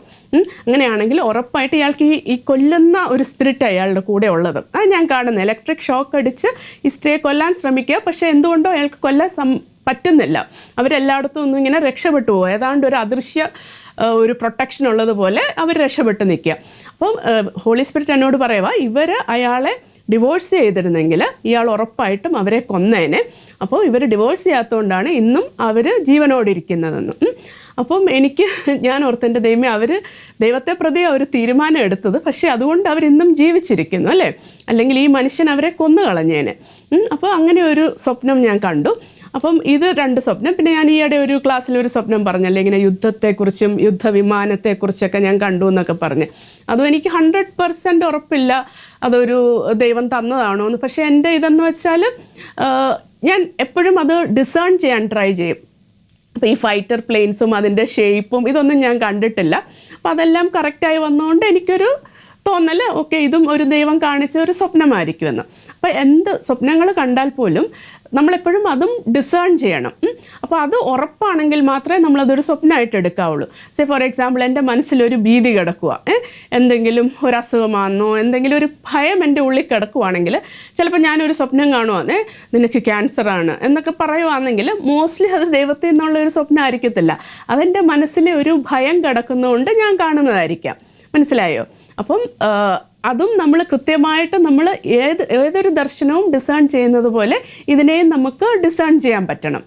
അങ്ങനെയാണെങ്കിൽ ഉറപ്പായിട്ട് ഇയാൾക്ക് ഈ കൊല്ലുന്ന ഒരു സ്പിരിറ്റ് അയാളുടെ കൂടെ ഉള്ളത്. അത് ഞാൻ കാണുന്നത്. ഇലക്ട്രിക് ഷോക്ക് അടിച്ച് ഈ സ്ത്രീയെ കൊല്ലാൻ ശ്രമിക്കുക, പക്ഷേ എന്തുകൊണ്ടോ അയാൾക്ക് കൊല്ലാൻ പറ്റുന്നില്ല. അവരെല്ലായിടത്തും ഒന്നും ഇങ്ങനെ രക്ഷപ്പെട്ടു പോകുക, ഏതാണ്ട് ഒരു അദൃശ്യ ഒരു പ്രൊട്ടക്ഷൻ ഉള്ളതുപോലെ അവർ രക്ഷപ്പെട്ട് നിൽക്കുക. അപ്പം ഹോളി സ്പിരിറ്റ് എന്നോട് പറയുക, അയാളെ ഡിവോഴ്സ് ചെയ്തിരുന്നെങ്കിൽ ഇയാൾ ഉറപ്പായിട്ടും അവരെ കൊന്നേനെ. അപ്പോൾ ഇവർ ഡിവോഴ്സ് ചെയ്യാത്തതുകൊണ്ടാണ് ഇന്നും അവർ ജീവനോടിരിക്കുന്നതെന്ന്. അപ്പം ഞാൻ ഓർത്തെൻ്റെ ദൈവമേ, ദൈവത്തെ പ്രതി അവർ തീരുമാനം എടുത്തത്, പക്ഷേ അതുകൊണ്ട് അവരിന്നും ജീവിച്ചിരിക്കുന്നു അല്ലേ, അല്ലെങ്കിൽ ഈ മനുഷ്യൻ അവരെ കൊന്നു കളഞ്ഞേനെ. അപ്പോൾ അങ്ങനെ ഒരു സ്വപ്നം ഞാൻ കണ്ടു. അപ്പം ഇത് 2 സ്വപ്നം. പിന്നെ ഞാൻ ഈയിടെ ഒരു ക്ലാസ്സിൽ ഒരു സ്വപ്നം പറഞ്ഞല്ലേ, ഇങ്ങനെ യുദ്ധത്തെക്കുറിച്ചും യുദ്ധവിമാനത്തെക്കുറിച്ചൊക്കെ ഞാൻ കണ്ടു എന്നൊക്കെ പറഞ്ഞ്. അതും എനിക്ക് 100% ഉറപ്പില്ല അതൊരു ദൈവം തന്നതാണോ എന്ന്. പക്ഷേ എൻ്റെ ഇതെന്ന് വെച്ചാൽ ഞാൻ എപ്പോഴും അത് ഡിസേൺ ചെയ്യാൻ ട്രൈ ചെയ്യും. അപ്പോൾ ഈ ഫൈറ്റർ പ്ലെയിൻസും അതിൻ്റെ ഷേപ്പും ഇതൊന്നും ഞാൻ കണ്ടിട്ടില്ല. അപ്പോൾ അതെല്ലാം കറക്റ്റായി വന്നുകൊണ്ട് എനിക്കൊരു തോന്നൽ, ഓക്കെ ഇതും ഒരു ദൈവം കാണിച്ച ഒരു സ്വപ്നമായിരിക്കുമെന്ന്. അപ്പോൾ എന്ത് സ്വപ്നങ്ങൾ കണ്ടാൽ പോലും നമ്മളെപ്പോഴും അതും ഡിസേൺ ചെയ്യണം. അപ്പോൾ അത് ഉറപ്പാണെങ്കിൽ മാത്രമേ നമ്മളതൊരു സ്വപ്നമായിട്ട് എടുക്കാവുള്ളൂ. സേ ഫോർ എക്സാമ്പിൾ, എൻ്റെ മനസ്സിലൊരു ഭീതി കിടക്കുക, എന്തെങ്കിലും ഒരു അസുഖമാണെന്നോ എന്തെങ്കിലും ഒരു ഭയം എൻ്റെ ഉള്ളിൽ കിടക്കുവാണെങ്കിൽ ചിലപ്പോൾ ഞാനൊരു സ്വപ്നം കാണുവാന്നേ നിനക്ക് ക്യാൻസറാണ് എന്നൊക്കെ പറയുവാണെങ്കിൽ മോസ്റ്റ്ലി അത് ദൈവത്തിൽ നിന്നുള്ളൊരു സ്വപ്നം ആയിരിക്കത്തില്ല. അതെൻ്റെ മനസ്സിലെ ഒരു ഭയം കിടക്കുന്നതുകൊണ്ട് ഞാൻ കാണുന്നതായിരിക്കാം. മനസ്സിലായോ? അപ്പം അതും നമ്മൾ കൃത്യമായിട്ട് നമ്മൾ ഏതൊരു ദർശനവും ഡിസേൺ ചെയ്യുന്നത് പോലെ ഇതിനെയും നമുക്ക് ഡിസേൺ ചെയ്യാൻ പറ്റണം.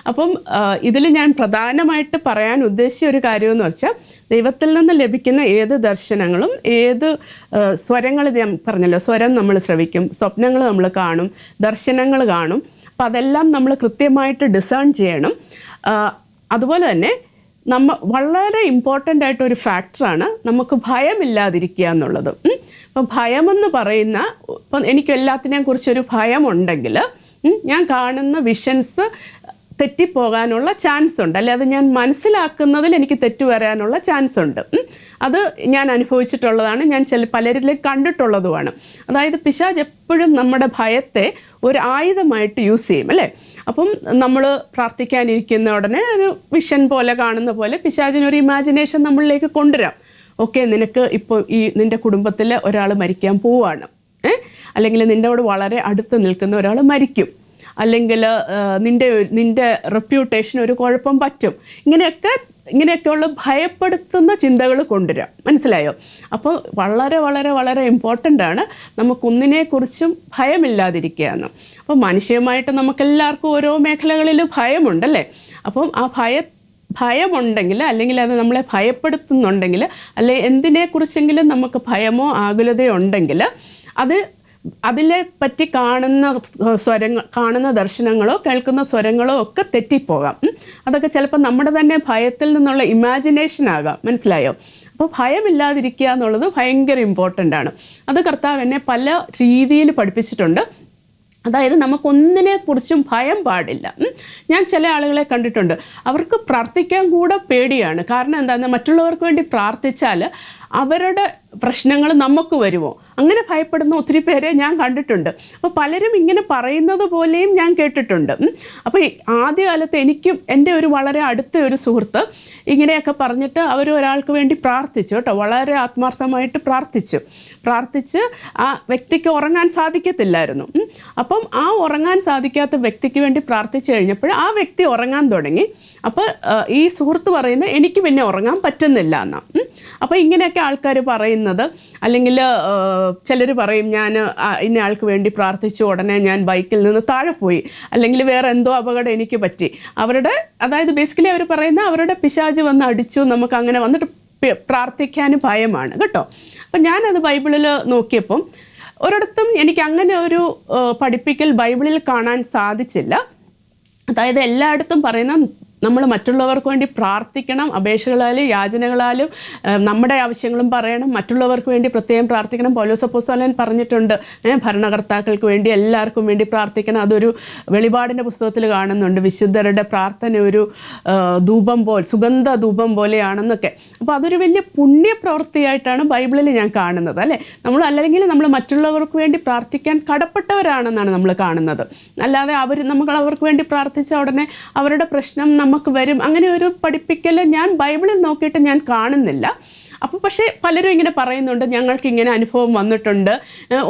അപ്പം ഇതിൽ ഞാൻ പ്രധാനമായിട്ട് പറയാൻ ഉദ്ദേശിച്ച ഒരു കാര്യമെന്ന് വെച്ചാൽ, ദൈവത്തിൽ നിന്ന് ലഭിക്കുന്ന ഏത് ദർശനങ്ങളും ഏത് സ്വരങ്ങൾ, ഞാൻ പറഞ്ഞല്ലോ സ്വരം നമ്മൾ ശ്രവിക്കും, സ്വപ്നങ്ങൾ നമ്മൾ കാണും, ദർശനങ്ങൾ കാണും. അപ്പം അതെല്ലാം നമ്മൾ കൃത്യമായിട്ട് ഡിസേൺ ചെയ്യണം. അതുപോലെ തന്നെ വളരെ ഇമ്പോർട്ടൻ്റ് ആയിട്ടൊരു ഫാക്ടറാണ് നമുക്ക് ഭയമില്ലാതിരിക്കുക എന്നുള്ളത്. അപ്പം ഭയമെന്ന് പറയുന്ന, ഇപ്പം എനിക്ക് എല്ലാത്തിനെയും കുറിച്ചൊരു ഭയമുണ്ടെങ്കിൽ ഞാൻ കാണുന്ന വിഷൻസ് തെറ്റിപ്പോകാനുള്ള ചാൻസ് ഉണ്ട്, അല്ലെ അത് ഞാൻ മനസ്സിലാക്കുന്നതിൽ എനിക്ക് തെറ്റു വരാനുള്ള ചാൻസ് ഉണ്ട്. അത് ഞാൻ അനുഭവിച്ചിട്ടുള്ളതാണ്, ഞാൻ പലരിലും കണ്ടിട്ടുള്ളതുമാണ്. അതായത് പിശാച് എപ്പോഴും നമ്മുടെ ഭയത്തെ ഒരു ആയുധമായിട്ട് യൂസ് ചെയ്യും, അല്ലേ? അപ്പം നമ്മൾ പ്രാർത്ഥിക്കാനിരിക്കുന്ന ഉടനെ ഒരു വിഷൻ പോലെ കാണുന്ന പോലെ പിശാചിനൊരു ഇമാജിനേഷൻ നമ്മളിലേക്ക് കൊണ്ടുവരാം. ഓക്കെ, നിനക്ക് ഇപ്പോൾ നിൻ്റെ കുടുംബത്തിൽ ഒരാൾ മരിക്കാൻ പോവാണ്, അല്ലെങ്കിൽ നിന്നോട് വളരെ അടുത്ത് നിൽക്കുന്ന ഒരാൾ മരിക്കും, അല്ലെങ്കിൽ നിൻ്റെ റെപ്യൂട്ടേഷൻ ഒരു കുഴപ്പം പറ്റും, ഇങ്ങനെയൊക്കെയുള്ള ഭയപ്പെടുത്തുന്ന ചിന്തകൾ കൊണ്ടുവരാം. മനസ്സിലായോ? അപ്പോൾ വളരെ വളരെ വളരെ ഇമ്പോർട്ടൻ്റ് ആണ് നമുക്കൊന്നിനെക്കുറിച്ചും ഭയമില്ലാതിരിക്കുക എന്ന്. അപ്പോൾ മനുഷ്യമായിട്ട് നമുക്കെല്ലാവർക്കും ഓരോ മേഖലകളിൽ ഭയമുണ്ടല്ലേ? അപ്പം ആ ഭയമുണ്ടെങ്കിൽ, അല്ലെങ്കിൽ അത് നമ്മളെ ഭയപ്പെടുത്തുന്നുണ്ടെങ്കിൽ, അല്ലെ എന്തിനെക്കുറിച്ചെങ്കിലും നമുക്ക് ഭയമോ ആകുലതയോ ഉണ്ടെങ്കിൽ അതിലെ പറ്റി കാണുന്ന ദർശനങ്ങളോ കേൾക്കുന്ന സ്വരങ്ങളോ ഒക്കെ തെറ്റിപ്പോകാം. അതൊക്കെ ചിലപ്പോൾ നമ്മുടെ തന്നെ ഭയത്തിൽ നിന്നുള്ള ഇമാജിനേഷൻ ആകാം. മനസ്സിലായോ? അപ്പോൾ ഭയമില്ലാതിരിക്കുക എന്നുള്ളത് ഭയങ്കര ഇമ്പോർട്ടൻ്റ് ആണ്. അത് കർത്താവ് എന്നെ പല രീതിയിൽ പഠിപ്പിച്ചിട്ടുണ്ട്. അതായത് നമുക്കൊന്നിനെക്കുറിച്ചും ഭയം പാടില്ല. ഞാൻ ചില ആളുകളെ കണ്ടിട്ടുണ്ട്, അവർക്ക് പ്രാർത്ഥിക്കാൻ കൂടെ പേടിയാണ്. കാരണം എന്താണെന്ന്, മറ്റുള്ളവർക്ക് വേണ്ടി പ്രാർത്ഥിച്ചാൽ അവരുടെ പ്രശ്നങ്ങൾ നമുക്ക് വരുമോ, അങ്ങനെ ഭയപ്പെടുന്ന ഒത്തിരി പേരെ ഞാൻ കണ്ടിട്ടുണ്ട്. അപ്പോൾ പലരും ഇങ്ങനെ പറയുന്നത് പോലെയും ഞാൻ കേട്ടിട്ടുണ്ട്. അപ്പോൾ ആദ്യകാലത്ത് എനിക്കും എൻ്റെ ഒരു വളരെ അടുത്ത ഒരു സുഹൃത്ത് ഇങ്ങനെയൊക്കെ പറഞ്ഞിട്ട് അവർ ഒരാൾക്ക് വേണ്ടി പ്രാർത്ഥിച്ചു കേട്ടോ, വളരെ ആത്മാർത്ഥമായിട്ട് പ്രാർത്ഥിച്ച് ആ വ്യക്തിക്ക് ഉറങ്ങാൻ സാധിക്കത്തില്ലായിരുന്നു. അപ്പം ആ ഉറങ്ങാൻ സാധിക്കാത്ത വ്യക്തിക്ക് വേണ്ടി പ്രാർത്ഥിച്ചു കഴിഞ്ഞപ്പോൾ ആ വ്യക്തി ഉറങ്ങാൻ തുടങ്ങി. അപ്പോൾ ഈ സുഹൃത്ത് പറയുന്നത് എനിക്ക് പിന്നെ ഉറങ്ങാൻ പറ്റുന്നില്ല എന്നാണ്. അപ്പോൾ ഇങ്ങനെയൊക്കെ ആൾക്കാർ പറയുന്നത്, അല്ലെങ്കിൽ ചിലർ പറയും ഞാൻ ഇന്ന ആൾക്ക് വേണ്ടി പ്രാർത്ഥിച്ചു, ഉടനെ ഞാൻ ബൈക്കിൽ നിന്ന് താഴെ പോയി, അല്ലെങ്കിൽ വേറെ എന്തോ അപകടം എനിക്ക് പറ്റി. അതായത് ബേസിക്കലി അവർ പറയുന്ന അവരുടെ പിശാച് വന്ന് അടിച്ചു, നമുക്ക് അങ്ങനെ വന്നിട്ട് പ്രാർത്ഥിക്കാൻ ഭയമാണ് കേട്ടോ. അപ്പം ഞാനത് ബൈബിളിൽ നോക്കിയപ്പം ഒരിടത്തും എനിക്ക് അങ്ങനെ ഒരു പഠിപ്പിക്കൽ ബൈബിളിൽ കാണാൻ സാധിച്ചില്ല. അതായത് എല്ലായിടത്തും പറയുന്ന നമ്മൾ മറ്റുള്ളവർക്ക് വേണ്ടി പ്രാർത്ഥിക്കണം, അപേക്ഷകളാലും യാചനകളാലും നമ്മുടെ ആവശ്യങ്ങളും പറയണം, മറ്റുള്ളവർക്ക് വേണ്ടി പ്രത്യേകം പ്രാർത്ഥിക്കണം. പൗലോസ് അപ്പോസ്തലൻ പറഞ്ഞിട്ടുണ്ട്, ഭരണകർത്താക്കൾക്ക് വേണ്ടി എല്ലാവർക്കും വേണ്ടി പ്രാർത്ഥിക്കണം. അതൊരു വെളിപാടിൻ്റെ പുസ്തകത്തിൽ കാണുന്നുണ്ട്, വിശുദ്ധരുടെ പ്രാർത്ഥന ഒരു സുഗന്ധ ധൂപം പോലെയാണെന്നൊക്കെ. അപ്പോൾ അതൊരു വലിയ പുണ്യപ്രവൃത്തിയായിട്ടാണ് ബൈബിളിൽ ഞാൻ കാണുന്നത്, അല്ലേ? അല്ലെങ്കിൽ നമ്മൾ മറ്റുള്ളവർക്ക് വേണ്ടി പ്രാർത്ഥിക്കാൻ കടപ്പെട്ടവരാണെന്നാണ് നമ്മൾ കാണുന്നത്. അല്ലാതെ നമ്മൾ അവർക്ക് വേണ്ടി പ്രാർത്ഥിച്ച ഉടനെ അവരുടെ പ്രശ്നം നമുക്ക് വരും, അങ്ങനെ ഒരു പഠിപ്പിക്കൽ ഞാൻ ബൈബിളിൽ നോക്കിയിട്ട് ഞാൻ കാണുന്നില്ല. അപ്പോൾ പക്ഷേ പലരും ഇങ്ങനെ പറയുന്നുണ്ട്, ഞങ്ങൾക്ക് ഇങ്ങനെ അനുഭവം വന്നിട്ടുണ്ട്.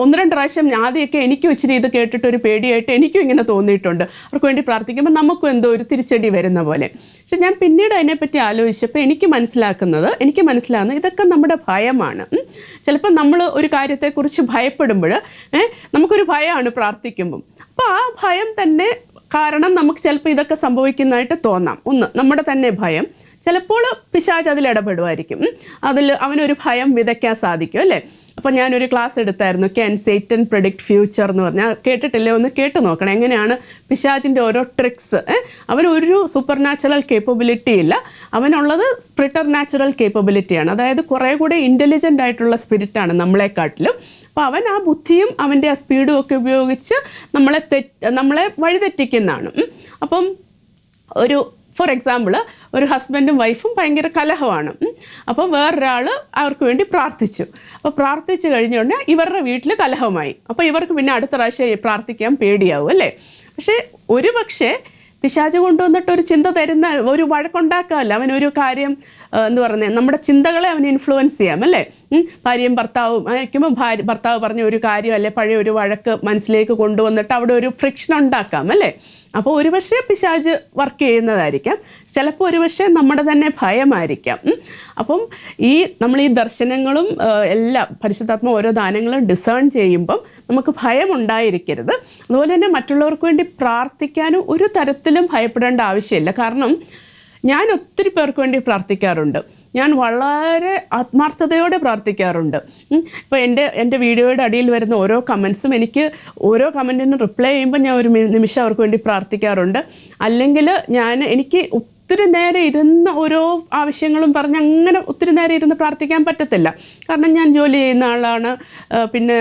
1-2 പ്രാവശ്യം ആദ്യമൊക്കെ എനിക്കും ഇച്ചിരി ഇത് കേട്ടിട്ടൊരു പേടിയായിട്ട് എനിക്കും ഇങ്ങനെ തോന്നിയിട്ടുണ്ട്. അവർക്ക് വേണ്ടി പ്രാർത്ഥിക്കുമ്പോൾ നമുക്കും എന്തോ ഒരു തിരിച്ചടി വരുന്ന പോലെ. പക്ഷെ ഞാൻ പിന്നീട് അതിനെപ്പറ്റി ആലോചിച്ചപ്പോൾ എനിക്ക് മനസ്സിലാകുന്നത് ഇതൊക്കെ നമ്മുടെ ഭയമാണ്. ചിലപ്പോൾ നമ്മൾ ഒരു കാര്യത്തെക്കുറിച്ച് ഭയപ്പെടുമ്പോൾ നമുക്കൊരു ഭയമാണ് പ്രാർത്ഥിക്കുമ്പം. അപ്പോൾ ആ ഭയം തന്നെ കാരണം നമുക്ക് ചിലപ്പോൾ ഇതൊക്കെ സംഭവിക്കുന്നതായിട്ട് തോന്നാം. ഒന്ന്, നമ്മുടെ തന്നെ ഭയം. ചിലപ്പോൾ പിശാച് അതിൽ ഇടപെടുമായിരിക്കും, അവനൊരു ഭയം വിതയ്ക്കാൻ സാധിക്കും, അല്ലേ? അപ്പോൾ ഞാനൊരു ക്ലാസ് എടുത്തായിരുന്നു, ക്യാൻ സേറ്റൻ പ്രെഡിക്റ്റ് ഫ്യൂച്ചർ എന്ന് പറഞ്ഞാൽ, കേട്ടിട്ടില്ലേ? ഒന്ന് കേട്ട് നോക്കണം. എങ്ങനെയാണ് പിശാചിൻ്റെ ഓരോ ട്രിക്സ്. അവനൊരു സൂപ്പർ നാച്ചുറൽ കേപ്പബിലിറ്റി ഇല്ല, അവനുള്ളത് സ്പ്രിറ്റർ നാച്ചുറൽ കേപ്പബിലിറ്റിയാണ്. അതായത് കുറേ കൂടെ ഇൻ്റലിജൻ്റ് ആയിട്ടുള്ള സ്പിരിറ്റാണ് നമ്മളെക്കാട്ടിലും. അപ്പോൾ അവൻ ആ ബുദ്ധിയും അവൻ്റെ ആ സ്പീഡും ഒക്കെ ഉപയോഗിച്ച് നമ്മളെ വഴിതെറ്റിക്കുന്നതാണ്. അപ്പം ഫോർ എക്സാമ്പിൾ, ഒരു ഹസ്ബൻഡും വൈഫും ഭയങ്കര കലഹമാണ്. അപ്പോൾ വേറൊരാൾ അവർക്ക് വേണ്ടി പ്രാർത്ഥിച്ചു. അപ്പോൾ പ്രാർത്ഥിച്ചു കഴിഞ്ഞ ഉടനെ ഇവരുടെ വീട്ടിൽ കലഹമായി. അപ്പോൾ ഇവർക്ക് പിന്നെ അടുത്ത പ്രാവശ്യം പ്രാർത്ഥിക്കാൻ പേടിയാവും അല്ലേ? പക്ഷേ ഒരു പക്ഷേ പിശാച് കൊണ്ടുവന്നിട്ട് ഒരു ചിന്ത തരുന്ന ഒരു വഴക്കുണ്ടാക്കാമല്ല, അവനൊരു കാര്യം എന്ന് പറഞ്ഞാൽ നമ്മുടെ ചിന്തകളെ അവന് ഇൻഫ്ലുവൻസ് ചെയ്യാം അല്ലേ? ഭാര്യയും ഭർത്താവും ആയിരിക്കുമ്പോൾ ഭർത്താവ് പറഞ്ഞ ഒരു കാര്യം അല്ലെ പഴയ ഒരു വഴക്ക് മനസ്സിലേക്ക് കൊണ്ടുവന്നിട്ട് അവിടെ ഒരു ഫ്രിക്ഷൻ ഉണ്ടാക്കാം അല്ലേ? അപ്പോൾ ഒരുപക്ഷെ പിശാച് വർക്ക് ചെയ്യുന്നതായിരിക്കാം, ചിലപ്പോൾ ഒരുപക്ഷെ നമ്മുടെ തന്നെ ഭയമായിരിക്കാം. അപ്പം നമ്മൾ ഈ ദർശനങ്ങളും എല്ലാം പരിശുദ്ധാത്മ ഓരോ ദാനങ്ങളും ഡിസേൺ ചെയ്യുമ്പം നമുക്ക് ഭയം ഉണ്ടായിരിക്കരുത്. അതുപോലെ തന്നെ മറ്റുള്ളവർക്ക് വേണ്ടി പ്രാർത്ഥിക്കാനും ഒരു തരത്തിലും ഭയപ്പെടേണ്ട ആവശ്യമില്ല. കാരണം ഞാൻ ഒത്തിരി പേർക്ക് വേണ്ടി പ്രാർത്ഥിക്കാറുണ്ട്, ഞാൻ വളരെ ആത്മാർത്ഥതയോടെ പ്രാർത്ഥിക്കാറുണ്ട്. ഇപ്പോൾ എൻ്റെ വീഡിയോയുടെ അടിയിൽ വരുന്ന ഓരോ കമൻസും എനിക്ക് ഓരോ കമൻറ്റിനും റിപ്ലൈ ചെയ്യുമ്പോൾ ഞാൻ ഒരു നിമിഷം അവർക്ക് വേണ്ടി പ്രാർത്ഥിക്കാറുണ്ട്. അല്ലെങ്കിൽ എനിക്ക് ഒത്തിരി നേരം ഇരുന്ന് ഓരോ ആവശ്യങ്ങളും പറഞ്ഞ് അങ്ങനെ ഒത്തിരി നേരം ഇരുന്ന് പ്രാർത്ഥിക്കാൻ പറ്റത്തില്ല. കാരണം ഞാൻ ജോലി ചെയ്യുന്ന ആളാണ്, പിന്നെ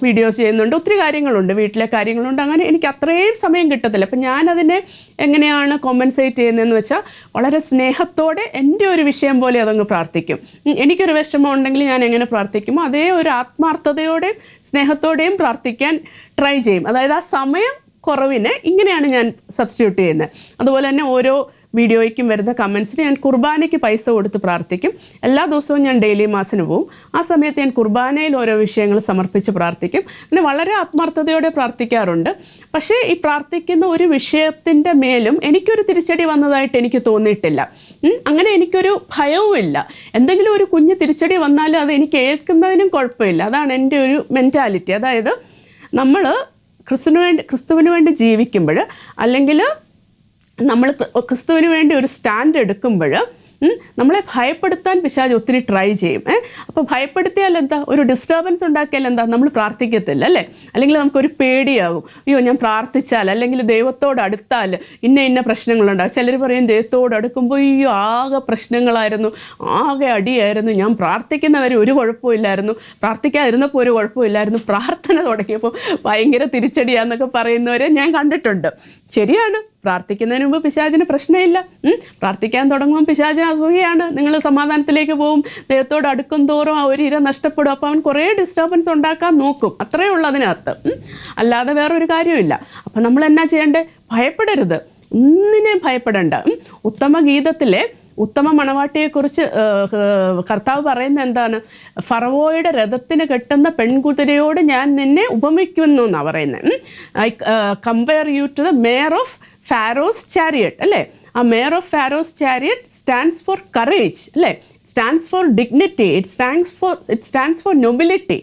വീഡിയോസ് ചെയ്യുന്നുണ്ട്, ഒത്തിരി കാര്യങ്ങളുണ്ട്, വീട്ടിലെ കാര്യങ്ങളുണ്ട്. അങ്ങനെ എനിക്ക് അത്രയും സമയം കിട്ടത്തില്ല. അപ്പം ഞാനതിനെ എങ്ങനെയാണ് കോമ്പൻസേറ്റ് ചെയ്യുന്നതെന്ന് വെച്ചാൽ വളരെ സ്നേഹത്തോടെ എൻ്റെ ഒരു വിഷയം പോലെ അതങ്ങ് പ്രാർത്ഥിക്കും. എനിക്കൊരു വിഷമം ഉണ്ടെങ്കിൽ ഞാൻ എങ്ങനെ പ്രാർത്ഥിക്കുമോ അതേ ഒരു ആത്മാർത്ഥതയോടെയും സ്നേഹത്തോടെയും പ്രാർത്ഥിക്കാൻ ട്രൈ ചെയ്യും. അതായത് ആ സമയം കുറവിനെ ഇങ്ങനെയാണ് ഞാൻ സബ്സ്റ്റിറ്റ്യൂട്ട് ചെയ്യുന്നത്. അതുപോലെ തന്നെ ഓരോ വീഡിയോയ്ക്കും വരുന്ന കമൻസിന് ഞാൻ കുർബാനയ്ക്ക് പൈസ കൊടുത്ത് പ്രാർത്ഥിക്കും. എല്ലാ ദിവസവും ഞാൻ ഡെയിലി മാസിന് പോവും. ആ സമയത്ത് ഞാൻ കുർബാനയിൽ ഓരോ വിഷയങ്ങൾ സമർപ്പിച്ച് പ്രാർത്ഥിക്കും. അങ്ങനെ വളരെ ആത്മാർത്ഥതയോടെ പ്രാർത്ഥിക്കാറുണ്ട്. പക്ഷേ ഈ പ്രാർത്ഥിക്കുന്ന ഒരു വിഷയത്തിൻ്റെ മേലും എനിക്കൊരു തിരിച്ചടി വന്നതായിട്ട് എനിക്ക് തോന്നിയിട്ടില്ല. അങ്ങനെ എനിക്കൊരു ഭയവുമില്ല. എന്തെങ്കിലും ഒരു കുഞ്ഞ് തിരിച്ചടി വന്നാലും അത് എനിക്ക് ഏൽക്കുന്നതിനും കുഴപ്പമില്ല. അതാണ് എൻ്റെ ഒരു മെൻറ്റാലിറ്റി. അതായത് നമ്മൾ ക്രിസ്തുവിന് വേണ്ടി ജീവിക്കുമ്പോൾ, അല്ലെങ്കിൽ നമ്മൾ ക്രിസ്തുവിന് വേണ്ടി ഒരു സ്റ്റാൻഡ് എടുക്കുമ്പോൾ നമ്മളെ ഭയപ്പെടുത്താൻ പിശാച് ഒത്തിരി ട്രൈ ചെയ്യും. അപ്പോൾ ഭയപ്പെടുത്തിയാൽ എന്താ, ഒരു ഡിസ്റ്റർബൻസ് ഉണ്ടാക്കിയാൽ എന്താ, നമ്മൾ പ്രാർത്ഥിക്കത്തില്ല അല്ലേ? അല്ലെങ്കിൽ നമുക്കൊരു പേടിയാകും, അയ്യോ ഞാൻ പ്രാർത്ഥിച്ചാൽ അല്ലെങ്കിൽ ദൈവത്തോട് അടുത്താൽ ഇന്ന പ്രശ്നങ്ങളുണ്ടാകും. ചിലർ പറയും ദൈവത്തോട് അടുക്കുമ്പോൾ അയ്യോ ആകെ പ്രശ്നങ്ങളായിരുന്നു, ആകെ അടിയായിരുന്നു, ഞാൻ പ്രാർത്ഥിക്കുന്നവരെ ഒരു കുഴപ്പമില്ലായിരുന്നു, പ്രാർത്ഥിക്കാതിരുന്നപ്പോൾ ഒരു കുഴപ്പമില്ലായിരുന്നു, പ്രാർത്ഥന തുടങ്ങിയപ്പോൾ ഭയങ്കര തിരിച്ചടിയാന്നൊക്കെ പറയുന്നവരെ ഞാൻ കണ്ടിട്ടുണ്ട്. ശരിയാണ്, പ്രാർത്ഥിക്കുന്നതിന് മുമ്പ് പിശാചിന് പ്രശ്നമില്ല. പ്രാർത്ഥിക്കാൻ തുടങ്ങുമ്പോൾ പിശാചിന് അസൂയയാണ്. നിങ്ങൾ സമാധാനത്തിലേക്ക് പോവും, ദൈവത്തോട് അടുക്കും തോറും ആ ഒരു ഇര നഷ്ടപ്പെടും. അപ്പോൾ അവൻ കുറേ ഡിസ്റ്റർബൻസ് ഉണ്ടാക്കാൻ നോക്കും. അത്രയേ ഉള്ളൂ അതിനകത്ത്, അല്ലാതെ വേറൊരു കാര്യമില്ല. അപ്പം നമ്മൾ എന്നാ ചെയ്യേണ്ടത്? ഭയപ്പെടരുത്, ഒന്നിനെയും ഭയപ്പെടേണ്ട. ഉത്തമ ഗീതത്തിലെ ഉത്തമ മണവാട്ടിയെക്കുറിച്ച് കർത്താവ് പറയുന്നത് എന്താണ്? ഫറവോയുടെ രഥത്തിന് കെട്ടുന്ന പെൺകുതിരയോട് ഞാൻ നിന്നെ ഉപമിക്കുന്നു എന്നാണ് പറയുന്നത്. I compare you to the mare of Pharaoh's chariot അല്ലേ? ആ mare of Pharaoh's chariot stands for courage അല്ലേ? Stands for dignity, it stands for nobility.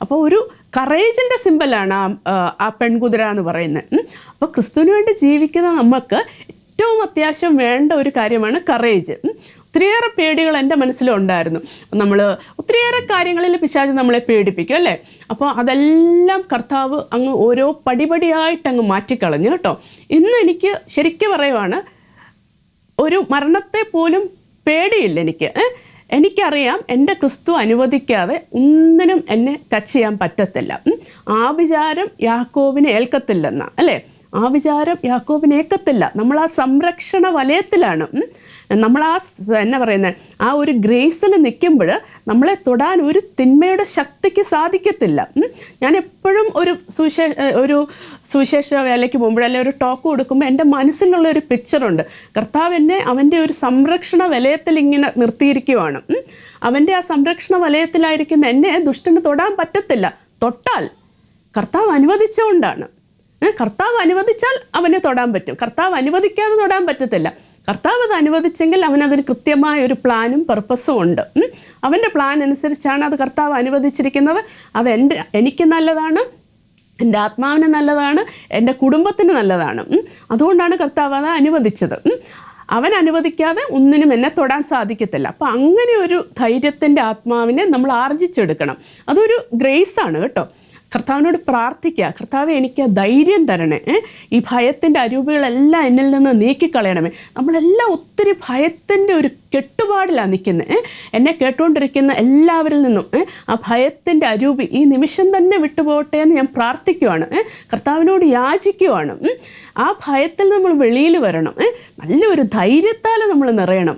അപ്പോൾ ഒരു കറേജിൻ്റെ സിമ്പലാണ് ആ പെൺകുതിര എന്ന് പറയുന്നത്. അപ്പോൾ ക്രിസ്തുവിന് വേണ്ടി ജീവിക്കുന്ന നമുക്ക് ഏറ്റവും അത്യാവശ്യം വേണ്ട ഒരു കാര്യമാണ് കറേജ്. ഒത്തിരിയേറെ പേടികൾ എൻ്റെ മനസ്സിലുണ്ടായിരുന്നു. നമ്മൾ ഒത്തിരിയേറെ കാര്യങ്ങളിൽ പിശാച് നമ്മളെ പേടിപ്പിക്കും അല്ലേ? അപ്പോൾ അതെല്ലാം കർത്താവ് അങ്ങ് ഓരോ പടിപടിയായിട്ട് അങ്ങ് മാറ്റിക്കളഞ്ഞു കേട്ടോ. ഇന്ന് എനിക്ക് ശരിക്കും പറയുവാണ്, ഒരു മരണത്തെ പോലും പേടിയില്ല എനിക്ക്. എനിക്കറിയാം എൻ്റെ ക്രിസ്തു അനുവദിക്കാതെ ഒന്നിനും എന്നെ ടച്ച് ചെയ്യാൻ പറ്റത്തില്ല. ആഭിചാരം യാക്കോബിനെ ഏൽക്കത്തില്ലെന്നാ അല്ലേ? ആ വിചാരം യാക്കോബിന് ഏക്കത്തില്ല. നമ്മൾ ആ സംരക്ഷണ വലയത്തിലാണ്. നമ്മൾ എന്നാ പറയുന്നത്, ആ ഒരു ഗ്രേസിൽ നിൽക്കുമ്പോൾ നമ്മളെ തൊടാൻ ഒരു തിന്മയുടെ ശക്തിക്ക് സാധിക്കത്തില്ല. ഞാൻ എപ്പോഴും ഒരു സുവിശേഷ വേലയ്ക്ക് പോകുമ്പോൾ അല്ലെങ്കിൽ ഒരു ടോക്ക് കൊടുക്കുമ്പോൾ എൻ്റെ മനസ്സിലുള്ള ഒരു പിക്ചറുണ്ട്. കർത്താവ് എന്നെ അവൻ്റെ ഒരു സംരക്ഷണ വലയത്തിൽ ഇങ്ങനെ നിർത്തിയിരിക്കുവാണ്. അവൻ്റെ ആ സംരക്ഷണ വലയത്തിലായിരിക്കുന്ന എന്നെ ദുഷ്ടന് തൊടാൻ പറ്റത്തില്ല. തൊട്ടാൽ കർത്താവ് അനുവദിച്ചുകൊണ്ടാണ്. കർത്താവ് അനുവദിച്ചാൽ അവനെ തൊടാൻ പറ്റും, കർത്താവ് അനുവദിക്കാതെ തൊടാൻ പറ്റത്തില്ല. കർത്താവ് അത് അനുവദിച്ചെങ്കിൽ അവനതിന് കൃത്യമായ ഒരു പ്ലാനും പർപ്പസും ഉണ്ട്. അവൻ്റെ പ്ലാൻ അനുസരിച്ചാണ് അത് കർത്താവ് അനുവദിച്ചിരിക്കുന്നത്. അത് എനിക്ക് നല്ലതാണ്, എൻ്റെ ആത്മാവിന് നല്ലതാണ്, എൻ്റെ കുടുംബത്തിന് നല്ലതാണ്. അതുകൊണ്ടാണ് കർത്താവ് അത് അനുവദിച്ചത്. അവൻ അനുവദിക്കാതെ ഒന്നിനും എന്നെ തൊടാൻ സാധിക്കത്തില്ല. അപ്പം അങ്ങനെ ഒരു ധൈര്യത്തിൻ്റെ ആത്മാവിനെ നമ്മൾ ആർജിച്ചെടുക്കണം. അതൊരു ഗ്രേസാണ് കേട്ടോ. കർത്താവിനോട് പ്രാർത്ഥിക്കുക, കർത്താവെ എനിക്ക് ധൈര്യം തരണേ, ഈ ഭയത്തിൻ്റെ അരൂപികളെല്ലാം എന്നിൽ നിന്ന് നീക്കിക്കളയണമേ. നമ്മളെല്ലാം ഒത്തിരി ഭയത്തിൻ്റെ ഒരു കെട്ടുപാടിലാണ് നിൽക്കുന്നത്. എന്നെ കേട്ടുകൊണ്ടിരിക്കുന്ന എല്ലാവരിൽ നിന്നും ആ ഭയത്തിൻ്റെ അരൂപി ഈ നിമിഷം തന്നെ വിട്ടുപോകട്ടെ എന്ന് ഞാൻ പ്രാർത്ഥിക്കുവാണ്, കർത്താവിനോട് യാചിക്കുവാണ്. ആ ഭയത്തിൽ നമ്മൾ വെളിയിൽ വരണം, നല്ലൊരു ധൈര്യത്താൽ നമ്മൾ നിറയണം.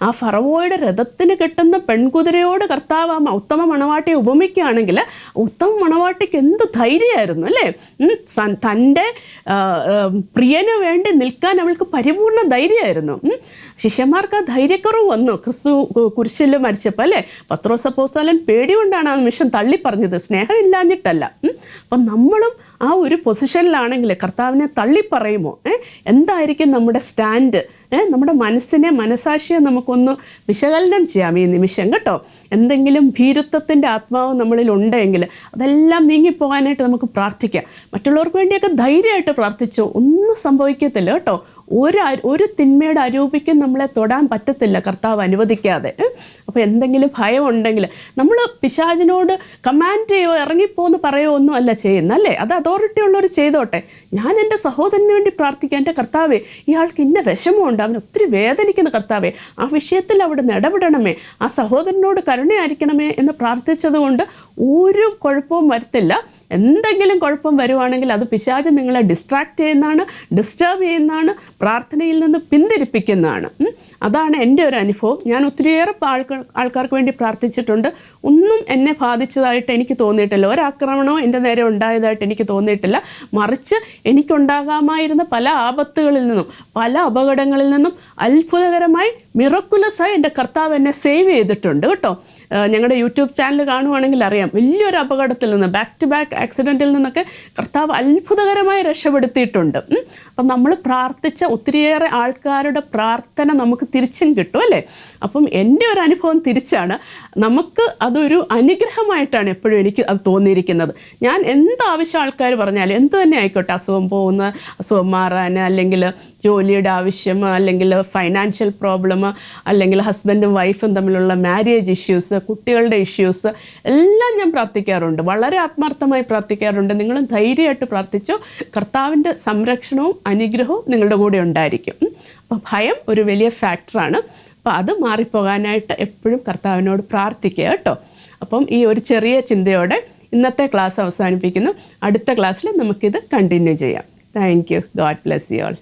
ആ ഫറവോയുടെ രഥത്തിന് കെട്ടുന്ന പെൺകുതിരയോട് കർത്താവ് ആ ഉത്തമ മണവാട്ടിയെ ഉപമിക്കുകയാണെങ്കിൽ ഉത്തമ മണവാട്ടിക്ക് എന്ത് ധൈര്യമായിരുന്നു അല്ലേ. തൻ്റെ പ്രിയന് വേണ്ടി നിൽക്കാൻ അവൾക്ക് പരിപൂർണ്ണ ധൈര്യമായിരുന്നു. ശിഷ്യന്മാർക്ക് ആ ധൈര്യക്കുറവ് വന്നു ക്രിസ്തു കുരിശിൽ മരിച്ചപ്പോൾ അല്ലേ. പത്രോസ് അപ്പോസ്തലൻ പേടി കൊണ്ടാണ് ആ നിമിഷം തള്ളി പറഞ്ഞത്, സ്നേഹമില്ലാഞ്ഞിട്ടല്ല. അപ്പം നമ്മളും ആ ഒരു പൊസിഷനിലാണെങ്കിൽ കർത്താവിനെ തള്ളിപ്പറയുമോ? എന്തായിരിക്കും നമ്മുടെ സ്റ്റാൻഡ്? നമ്മുടെ മനസ്സിനെ, മനസാക്ഷിയെ നമുക്കൊന്ന് വിശകലനം ചെയ്യാം ഈ നിമിഷം കേട്ടോ. എന്തെങ്കിലും ഭീരുത്വത്തിൻ്റെ ആത്മാവ് നമ്മളിൽ ഉണ്ടെങ്കിൽ അതെല്ലാം നീങ്ങിപ്പോകാനായിട്ട് നമുക്ക് പ്രാർത്ഥിക്കാം. മറ്റുള്ളവർക്ക് വേണ്ടിയൊക്കെ ധൈര്യമായിട്ട് പ്രാർത്ഥിച്ചോ, ഒന്നും സംഭവിക്കത്തില്ല കേട്ടോ. ഒരു തിന്മയുടെ അരൂപിക്കും നമ്മളെ തൊടാൻ പറ്റത്തില്ല കർത്താവ് അനുവദിക്കാതെ. അപ്പോൾ എന്തെങ്കിലും ഭയം ഉണ്ടെങ്കിൽ നമ്മൾ പിശാചിനോട് കമാൻഡ് ചെയ്യോ, ഇറങ്ങിപ്പോന്ന് പറയുമോ ഒന്നും അല്ല ചെയ്യുന്നത് അല്ലേ. അത് അതോറിറ്റി ഉള്ളവർ ചെയ്തോട്ടെ. ഞാൻ എൻ്റെ സഹോദരന് വേണ്ടി പ്രാർത്ഥിക്കാം, എൻ്റെ കർത്താവേ ഇയാൾക്ക് ഇന്ന വിഷമമുണ്ട്, അവൻ ഒത്തിരി വേദനിക്കുന്ന കർത്താവേ, ആ വിഷയത്തിൽ അവിടെ ഇടപെടണമേ, ആ സഹോദരനോട് കരുണയായിരിക്കണമേ എന്ന് പ്രാർത്ഥിച്ചത് കൊണ്ട് ഒരു കുഴപ്പവും വരത്തില്ല. എന്തെങ്കിലും കുഴപ്പം വരുവാണെങ്കിൽ അത് പിശാച് നിങ്ങളെ ഡിസ്ട്രാക്റ്റ് ചെയ്യുന്നതാണ്, ഡിസ്റ്റർബ് ചെയ്യുന്നതാണ്, പ്രാർത്ഥനയിൽ നിന്ന് പിന്തിരിപ്പിക്കുന്നതാണ്. അതാണ് എൻ്റെ ഒരു അനുഭവം. ഞാൻ ഒത്തിരിയേറെ ആൾക്കാർക്ക് വേണ്ടി പ്രാർത്ഥിച്ചിട്ടുണ്ട്. ഒന്നും എന്നെ ബാധിച്ചതായിട്ട് എനിക്ക് തോന്നിയിട്ടില്ല. ഒരാക്രമണവും എൻ്റെ നേരെ ഉണ്ടായതായിട്ട് എനിക്ക് തോന്നിയിട്ടില്ല. മറിച്ച് എനിക്കുണ്ടാകാമായിരുന്ന പല ആപത്തുകളിൽ നിന്നും, പല അപകടങ്ങളിൽ നിന്നും അത്ഭുതകരമായി മിറക്കുലസായി എൻ്റെ കർത്താവ് എന്നെ സേവ് ചെയ്തിട്ടുണ്ട് കേട്ടോ. ഞങ്ങളുടെ യൂട്യൂബ് ചാനൽ കാണുവാണെങ്കിൽ അറിയാം, വലിയൊരു അപകടത്തിൽ നിന്ന്, ബാക്ക് ടു ബാക്ക് ആക്സിഡൻറ്റിൽ നിന്നൊക്കെ കർത്താവ് അത്ഭുതകരമായി രക്ഷപ്പെടുത്തിയിട്ടുണ്ട്. അപ്പം നമ്മൾ പ്രാർത്ഥിച്ച ഒത്തിരിയേറെ ആൾക്കാരുടെ പ്രാർത്ഥന നമുക്ക് തിരിച്ചും കിട്ടും അല്ലേ. അപ്പം എൻ്റെ ഒരു അനുഭവം തിരിച്ചാണ്. നമുക്ക് അതൊരു അനുഗ്രഹമായിട്ടാണ് എപ്പോഴും എനിക്ക് അത് തോന്നിയിരിക്കുന്നത്. ഞാൻ എന്താവശ്യം ആൾക്കാർ പറഞ്ഞാലും എന്ത് തന്നെ ആയിക്കോട്ടെ, അസുഖം പോകുന്ന, അസുഖം മാറാൻ, അല്ലെങ്കിൽ ജോലിയുടെ ആവശ്യം, അല്ലെങ്കിൽ ഫൈനാൻഷ്യൽ പ്രോബ്ലം, അല്ലെങ്കിൽ ഹസ്ബൻഡും വൈഫും തമ്മിലുള്ള മാരേജ് ഇഷ്യൂസ്, കുട്ടികളുടെ ഇഷ്യൂസ് എല്ലാം ഞാൻ പ്രാർത്ഥിക്കാറുണ്ട്. വളരെ ആത്മാർത്ഥമായി പ്രാർത്ഥിക്കാറുണ്ട്. നിങ്ങളും ധൈര്യമായിട്ട് പ്രാർത്ഥിച്ചോ, കർത്താവിൻ്റെ സംരക്ഷണവും അനുഗ്രഹവും നിങ്ങളുടെ കൂടെ ഉണ്ടായിരിക്കും. അപ്പോൾ ഭയം ഒരു വലിയ ഫാക്ടറാണ്. അപ്പോൾ അത് മാറിപ്പോകാനായിട്ട് എപ്പോഴും കർത്താവിനോട് പ്രാർത്ഥിക്കുക കേട്ടോ. അപ്പം ഈ ഒരു ചെറിയ ചിന്തയോടെ ഇന്നത്തെ ക്ലാസ് അവസാനിപ്പിക്കുന്നു. അടുത്ത ക്ലാസ്സിൽ നമുക്കിത് കണ്ടിന്യൂ ചെയ്യാം. Thank you. God bless you all.